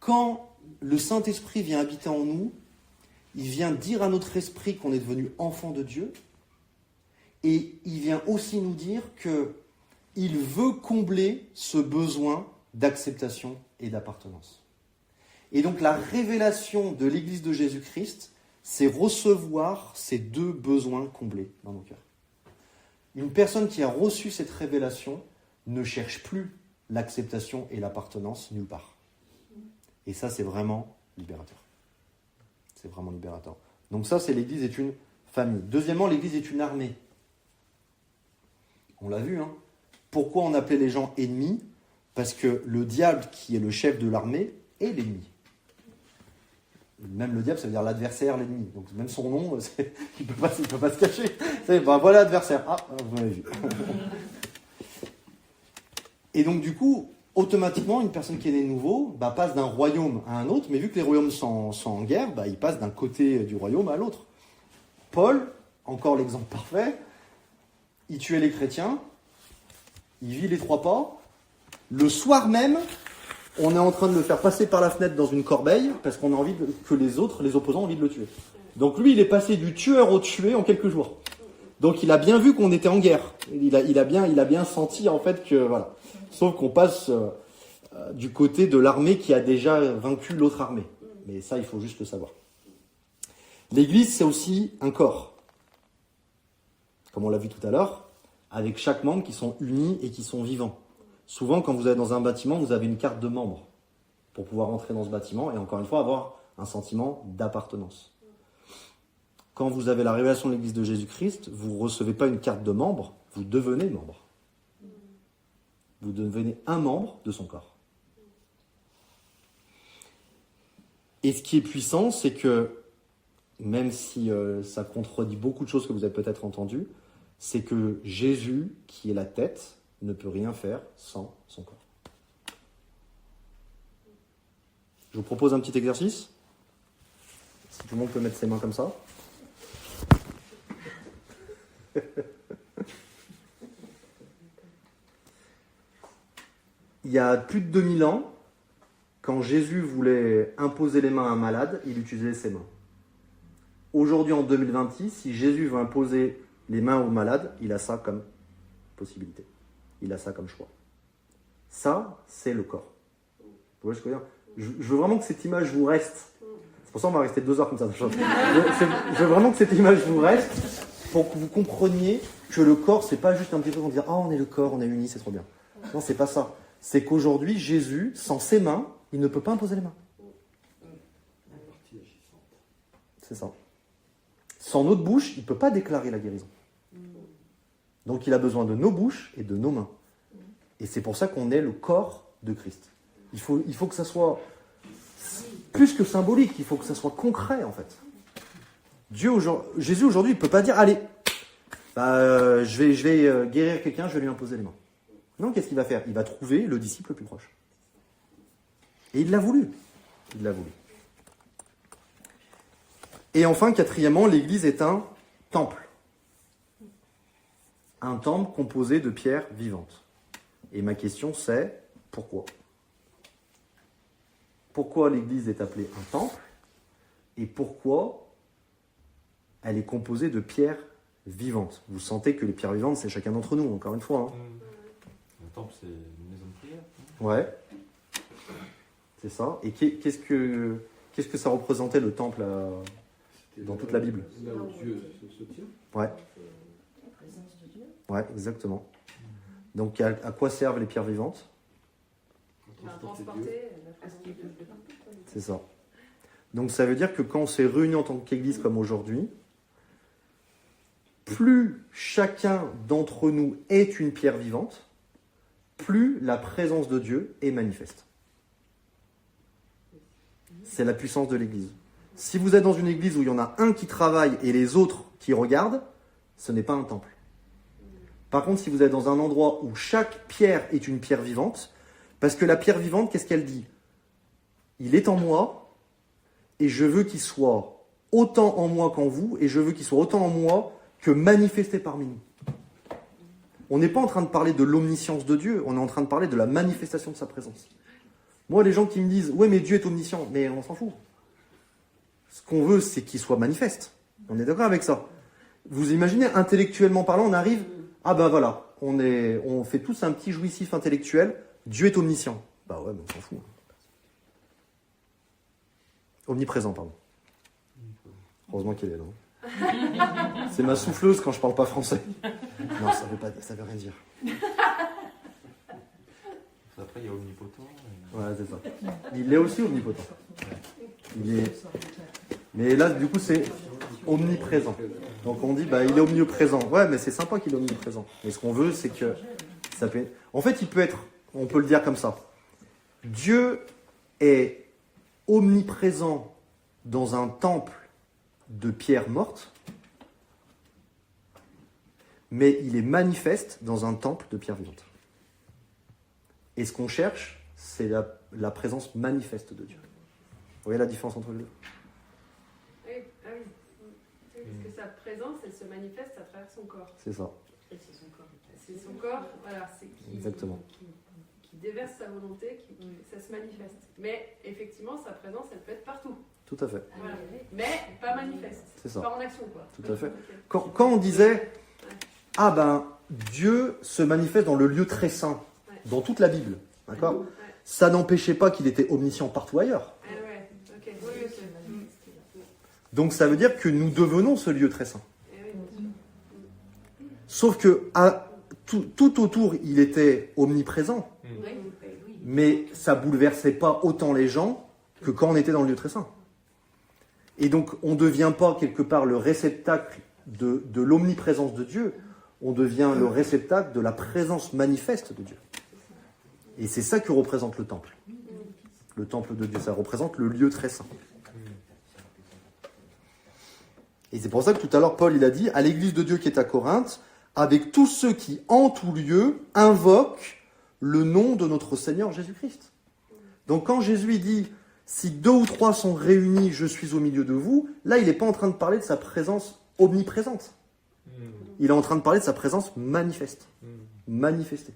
Quand le Saint-Esprit vient habiter en nous, il vient dire à notre esprit qu'on est devenu enfant de Dieu, et il vient aussi nous dire qu'il veut combler ce besoin d'acceptation et d'appartenance. Et donc la révélation de l'Église de Jésus-Christ, c'est recevoir ces deux besoins comblés dans nos cœurs. Une personne qui a reçu cette révélation ne cherche plus l'acceptation et l'appartenance nulle part. Et ça, c'est vraiment libérateur. C'est vraiment libérateur. Donc ça, c'est l'Église est une famille. Deuxièmement, l'Église est une armée. On l'a vu, hein. Pourquoi on appelait les gens ennemis ? Parce que le diable, qui est le chef de l'armée, est l'ennemi. Même le diable, ça veut dire l'adversaire, l'ennemi. Donc même son nom, il peut pas se cacher. Voilà l'adversaire. Ah, vous m'avez vu. Et donc du coup, automatiquement, une personne qui est née nouveau passe d'un royaume à un autre, mais vu que les royaumes sont en guerre, il passe d'un côté du royaume à l'autre. Paul, encore l'exemple parfait, il tuait les chrétiens, il vit les 3 pas, le soir même, on est en train de le faire passer par la fenêtre dans une corbeille, parce qu'on a envie que les opposants ont envie de le tuer. Donc lui, il est passé du tueur au tué en quelques jours. Donc il a bien vu qu'on était en guerre. Il a bien senti en fait que, voilà. Sauf qu'on passe du côté de l'armée qui a déjà vaincu l'autre armée. Mais ça, il faut juste le savoir. L'Église, c'est aussi un corps. Comme on l'a vu tout à l'heure, avec chaque membre qui sont unis et qui sont vivants. Souvent, quand vous êtes dans un bâtiment, vous avez une carte de membre pour pouvoir entrer dans ce bâtiment et encore une fois avoir un sentiment d'appartenance. Quand vous avez la révélation de l'Église de Jésus-Christ, vous ne recevez pas une carte de membre, vous devenez membre. Vous devenez un membre de son corps. Et ce qui est puissant, c'est que, même si ça contredit beaucoup de choses que vous avez peut-être entendues, c'est que Jésus, qui est la tête, ne peut rien faire sans son corps. Je vous propose un petit exercice. Si tout le monde peut mettre ses mains comme ça. Il y a plus de 2000 ans, quand Jésus voulait imposer les mains à un malade, il utilisait ses mains. Aujourd'hui, en 2026, si Jésus veut imposer les mains au malade, il a ça comme possibilité. Il a ça comme choix. Ça, c'est le corps. Vous voyez ce que je veux dire ? Je veux vraiment que cette image vous reste. C'est pour ça qu'on va rester 2 heures comme ça. Je veux vraiment que cette image vous reste pour que vous compreniez que le corps, c'est pas juste un petit truc où on dit « Ah, on est le corps, on est unis, c'est trop bien ». Non, c'est pas ça. C'est qu'aujourd'hui, Jésus, sans ses mains, il ne peut pas imposer les mains. C'est ça. Sans notre bouche, il ne peut pas déclarer la guérison. Donc il a besoin de nos bouches et de nos mains. Et c'est pour ça qu'on est le corps de Christ. Il faut que ça soit plus que symbolique, il faut que ça soit concret en fait. Jésus aujourd'hui, il ne peut pas dire « Allez, je vais guérir quelqu'un, je vais lui imposer les mains ». Non, qu'est-ce qu'il va faire ? Il va trouver le disciple le plus proche. Et il l'a voulu. Il l'a voulu. Et enfin, quatrièmement, l'Église est un temple. Un temple composé de pierres vivantes. Et ma question c'est, pourquoi ? Pourquoi l'Église est appelée un temple ? Et pourquoi elle est composée de pierres vivantes ? Vous sentez que les pierres vivantes, c'est chacun d'entre nous, encore une fois. Le temple, c'est une maison de prière. Ouais. C'est ça. Et qu'est-ce que ça représentait le temple dans toute la Bible ? Là où Dieu se tient. Ouais. La présence de Dieu. Ouais, exactement. Donc à quoi servent les pierres vivantes ? Transporter la présence de Dieu. C'est ça. Donc ça veut dire que quand on s'est réunis en tant qu'Église comme aujourd'hui, plus chacun d'entre nous est une pierre vivante, plus la présence de Dieu est manifeste. C'est la puissance de l'Église. Si vous êtes dans une église où il y en a un qui travaille et les autres qui regardent, ce n'est pas un temple. Par contre, si vous êtes dans un endroit où chaque pierre est une pierre vivante, parce que la pierre vivante, qu'est-ce qu'elle dit ? Il est en moi, et je veux qu'il soit autant en moi qu'en vous, et je veux qu'il soit autant en moi que manifesté parmi nous. On n'est pas en train de parler de l'omniscience de Dieu, on est en train de parler de la manifestation de sa présence. Moi, les gens qui me disent « Ouais, mais Dieu est omniscient », mais on s'en fout. Ce qu'on veut, c'est qu'il soit manifeste. On est d'accord avec ça. Vous imaginez, intellectuellement parlant, on arrive, ah ben voilà, on fait tous un petit jouissif intellectuel, Dieu est omniscient. Bah ouais, mais on s'en fout. Omniprésent, pardon. Heureusement qu'elle est là. C'est ma souffleuse quand je parle pas français. Non, ça veut rien dire. Après, il y a omnipotent. Ouais, c'est ça. Il est aussi omnipotent. Mais là, du coup, c'est omniprésent. Donc on dit, il est omniprésent. Ouais, mais c'est sympa qu'il est omniprésent. Mais ce qu'on veut, c'est que ça peut... En fait, on peut le dire comme ça. Dieu est omniprésent dans un temple de pierres mortes, mais il est manifeste dans un temple de pierres vivantes. Et ce qu'on cherche, c'est la présence manifeste de Dieu. Vous voyez la différence entre les deux ? Oui, ah oui. Parce que sa présence, elle se manifeste à travers son corps. C'est ça. Et c'est son corps. C'est son corps, voilà, c'est Exactement. qui déverse sa volonté, ça se manifeste. Mais effectivement, sa présence, elle peut être partout. Tout à fait. Voilà. Mais pas manifeste. C'est ça. Pas en action, quoi. Tout à fait. Ok. Quand on disait « Ah Dieu se manifeste dans le lieu très saint », dans toute la Bible, d'accord ? Ça n'empêchait pas qu'il était omniscient partout ailleurs. Ah ouais, ok. Oui, ok. Donc ça veut dire que nous devenons ce lieu très saint. Eh oui, bien sûr. Sauf que tout autour, il était omniprésent, mais ça bouleversait pas autant les gens que quand on était dans le lieu très saint. Et donc on ne devient pas quelque part le réceptacle de l'omniprésence de Dieu, on devient le réceptacle de la présence manifeste de Dieu. Et c'est ça que représente le temple. Le temple de Dieu, ça représente le lieu très saint. Et c'est pour ça que tout à l'heure, Paul il a dit, à l'église de Dieu qui est à Corinthe, avec tous ceux qui, en tout lieu, invoquent le nom de notre Seigneur Jésus-Christ. Donc quand Jésus dit, si 2 ou 3 sont réunis, je suis au milieu de vous, là il n'est pas en train de parler de sa présence omniprésente. Il est en train de parler de sa présence manifeste. Manifestée.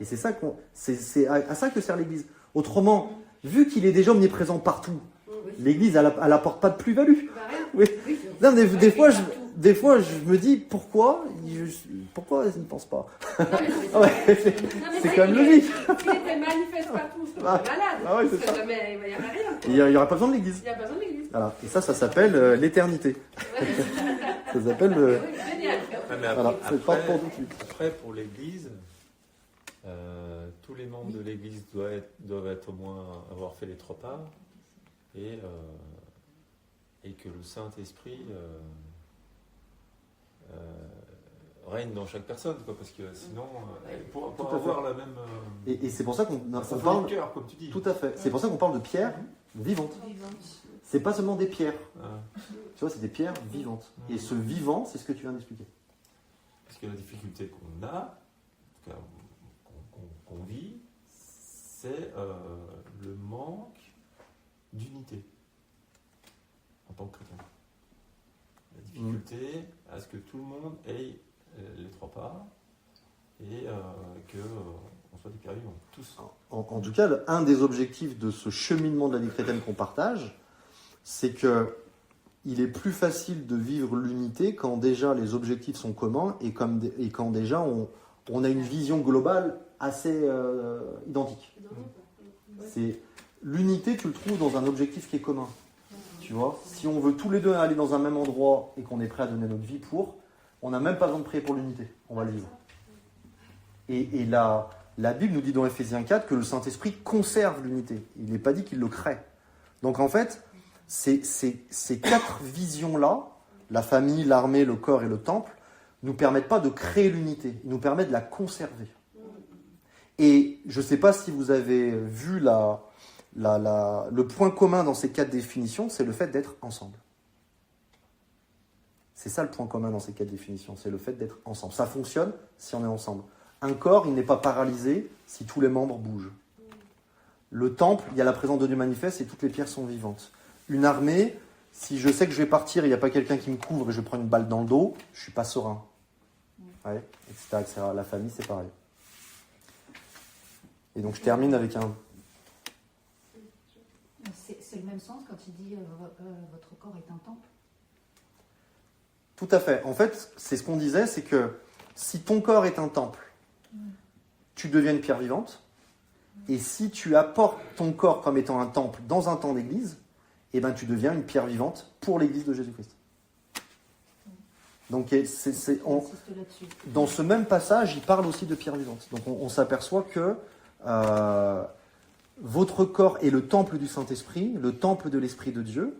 Et c'est ça c'est à ça que sert l'église. Autrement, vu qu'il est déjà omniprésent partout, l'église, elle apporte pas de plus-value. Bah, rien. Oui. Non, mais des fois, je me dis pourquoi ils ne pensent pas. Ouais, c'est quand même logique. S'il était manifeste partout, c'est Ah. malade. Ah ouais, c'est Parce que ça. jamais, il n'y aurait rien. Il n'y aura pas besoin de l'église. Il n'y a pas besoin de l'église. Voilà. Et ça s'appelle l'éternité. Ça s'appelle. Oui, génial. Ah, mais Voilà, c'est pas pour tout de suite. après, pour l'Église, tous les membres de l'Église doivent être au moins avoir fait les 3 pas et que le Saint-Esprit règne dans chaque personne, quoi, parce que sinon, pour Tout à avoir la même... Et c'est pour ça qu'on ça fait parle. le cœur, comme tu dis. Tout à fait. C'est pour ça qu'on parle de pierres vivantes. C'est pas seulement des pierres. Ah, Tu vois, c'est des pierres vivantes. Et ce vivant, c'est ce que tu viens d'expliquer. parce que la difficulté qu'on a, en tout cas, qu'on vit, c'est le manque d'unité en tant que chrétien. La difficulté à ce que tout le monde ait les 3 pas et qu'on soit des pierres vivantes, tous. En tout cas, un des objectifs de ce cheminement de la vie chrétienne qu'on partage, c'est que il est plus facile de vivre l'unité quand déjà les objectifs sont communs et quand déjà on a une vision globale assez identique. C'est l'unité, tu le trouves dans un objectif qui est commun. Tu vois, si on veut tous les deux aller dans un même endroit et qu'on est prêt à donner notre vie pour, on n'a même pas besoin de prier pour l'unité. On va le vivre. Et la Bible nous dit dans Ephésiens 4 que le Saint-Esprit conserve l'unité. Il n'est pas dit qu'il le crée. Donc en fait, ces 4 visions-là, la famille, l'armée, le corps et le temple, nous permettent pas de créer l'unité. Ils nous permettent de la conserver. Et je ne sais pas si vous avez vu le point commun dans ces 4 définitions, c'est le fait d'être ensemble. C'est ça le point commun dans ces 4 définitions, c'est le fait d'être ensemble. Ça fonctionne si on est ensemble. Un corps, il n'est pas paralysé si tous les membres bougent. Le temple, il y a la présence de Dieu manifeste et toutes les pierres sont vivantes. Une armée, si je sais que je vais partir et il n'y a pas quelqu'un qui me couvre et je prends une balle dans le dos, je ne suis pas serein. Ouais, etc., etc. La famille, c'est pareil. Et donc je termine avec un... C'est le même sens quand il dit votre corps est un temple. Tout à fait. En fait, c'est ce qu'on disait, c'est que si ton corps est un temple, tu deviens une pierre vivante. Et si tu apportes ton corps comme étant un temple dans un temps d'église, eh ben, tu deviens une pierre vivante pour l'église de Jésus-Christ. Donc, dans ce même passage, il parle aussi de pierre vivante. Donc, on s'aperçoit que votre corps est le temple du Saint-Esprit, le temple de l'Esprit de Dieu,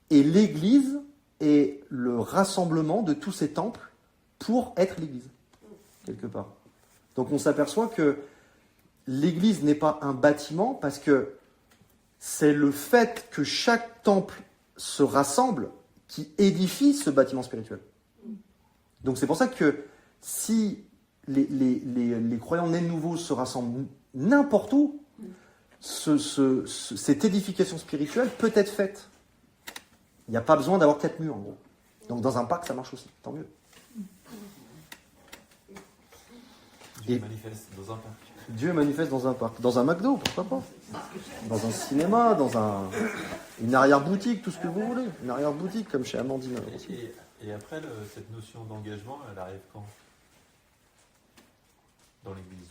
et l'église est le rassemblement de tous ces temples pour être l'église, quelque part. Donc, on s'aperçoit que l'église n'est pas un bâtiment parce que c'est le fait que chaque temple se rassemble qui édifie ce bâtiment spirituel. Donc c'est pour ça que si les croyants nés de nouveau se rassemblent n'importe où, cette édification spirituelle peut être faite. Il n'y a pas besoin d'avoir 4 murs en gros. Donc dans un parc ça marche aussi, tant mieux. Dieu manifeste dans un parc. Dieu manifeste dans un parc, dans un McDo, pourquoi pas? Dans un cinéma, dans une arrière-boutique, tout ce que vous voulez. Une arrière-boutique, comme chez Amandine. Et après, cette notion d'engagement, elle arrive quand? Dans l'Église.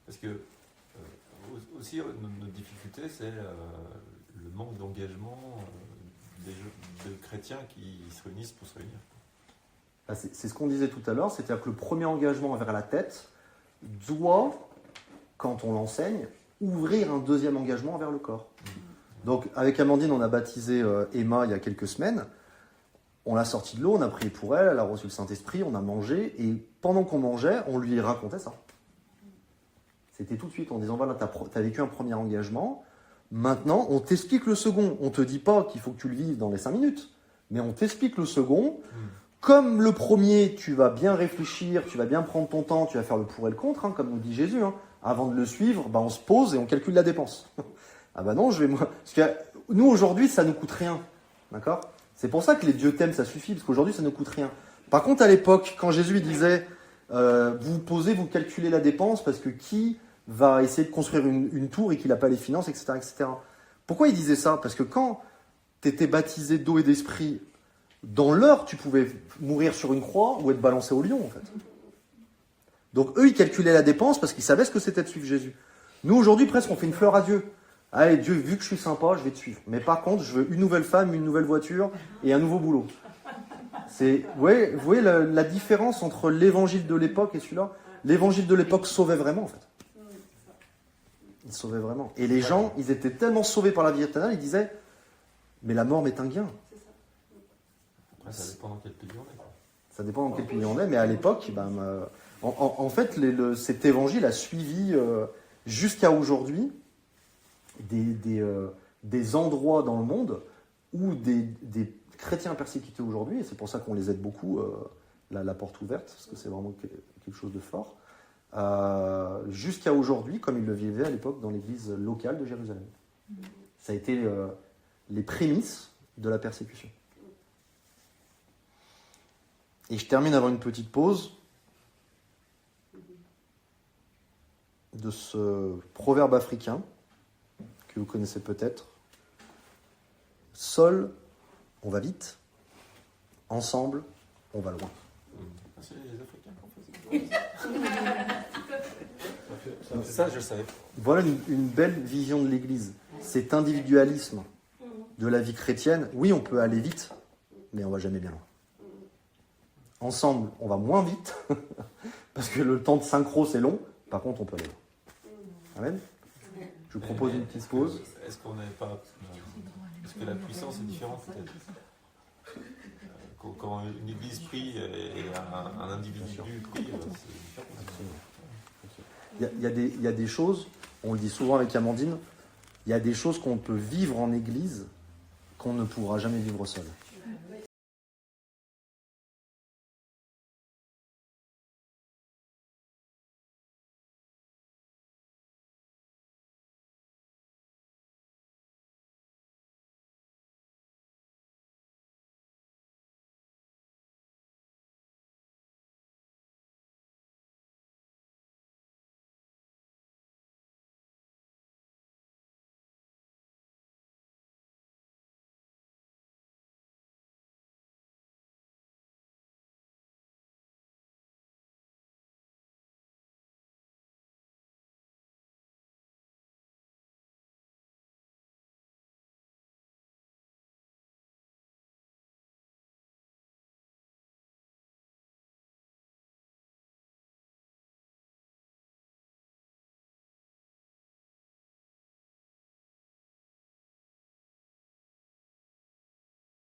Parce que Aussi, notre difficulté, c'est le manque d'engagement de chrétiens qui se réunissent pour se réunir. Bah, c'est ce qu'on disait tout à l'heure, c'est-à-dire que le premier engagement vers la tête doit, quand on l'enseigne, ouvrir un deuxième engagement vers le corps. Donc avec Amandine, on a baptisé Emma il y a quelques semaines. On l'a sortie de l'eau, on a prié pour elle, elle a reçu le Saint-Esprit, on a mangé, et pendant qu'on mangeait, on lui racontait ça. C'était tout de suite en disant, voilà, t'as vécu un premier engagement, maintenant on t'explique le second. On te dit pas qu'il faut que tu le vives dans les 5 minutes, mais on t'explique le second. Comme le premier, tu vas bien réfléchir, tu vas bien prendre ton temps, tu vas faire le pour et le contre, hein, comme nous dit Jésus. Hein. Avant de le suivre, bah, on se pose et on calcule la dépense. Ah bah non, parce que nous aujourd'hui, ça nous coûte rien. D'accord ? C'est pour ça que les Dieu t'aiment, ça suffit, parce qu'aujourd'hui, ça ne coûte rien. Par contre, à l'époque, quand Jésus disait, vous posez, vous calculez la dépense, parce que qui va essayer de construire une tour et qu'il n'a pas les finances, etc., etc. Pourquoi il disait ça ? Parce que quand tu étais baptisé d'eau et d'esprit, dans l'heure, tu pouvais mourir sur une croix ou être balancé au lion, en fait. Donc eux, ils calculaient la dépense parce qu'ils savaient ce que c'était de suivre Jésus. Nous, aujourd'hui, presque, on fait une fleur à Dieu. Allez, Dieu, vu que je suis sympa, je vais te suivre. Mais par contre, je veux une nouvelle femme, une nouvelle voiture et un nouveau boulot. Vous voyez la différence entre l'évangile de l'époque et celui-là ? L'évangile de l'époque sauvait vraiment, en fait. Il sauvait vraiment. Et les gens, ils étaient tellement sauvés par la vie éternelle, ils disaient, mais la mort m'est un gain. Après, ça dépend dans quel pays on est. Quoi. Ça dépend dans quel pays on est, mais à l'époque, en fait, cet évangile a suivi jusqu'à aujourd'hui des endroits dans le monde où des chrétiens persécutés aujourd'hui, et c'est pour ça qu'on les aide beaucoup, la porte ouverte, parce que c'est vraiment quelque chose de fort, jusqu'à aujourd'hui, comme ils le vivaient à l'époque dans l'église locale de Jérusalem. Ça a été les prémices de la persécution. Et je termine avant une petite pause de ce proverbe africain que vous connaissez peut-être. Seul, on va vite. Ensemble, on va loin. C'est les Africains qu'on faisait. Ça, je savais. Voilà une belle vision de l'Église. Cet individualisme de la vie chrétienne. Oui, on peut aller vite, mais on va jamais bien loin. Ensemble, on va moins vite, parce que le temps de synchro, c'est long. Par contre, on peut aller loin. Amen. Je vous propose une petite pause. Est-ce qu'on n'avait pas... Parce que la puissance est différente, peut-être. Quand une église prie et un individu prie, c'est différent. Il y a des choses, on le dit souvent avec Amandine, il y a des choses qu'on peut vivre en église qu'on ne pourra jamais vivre seul.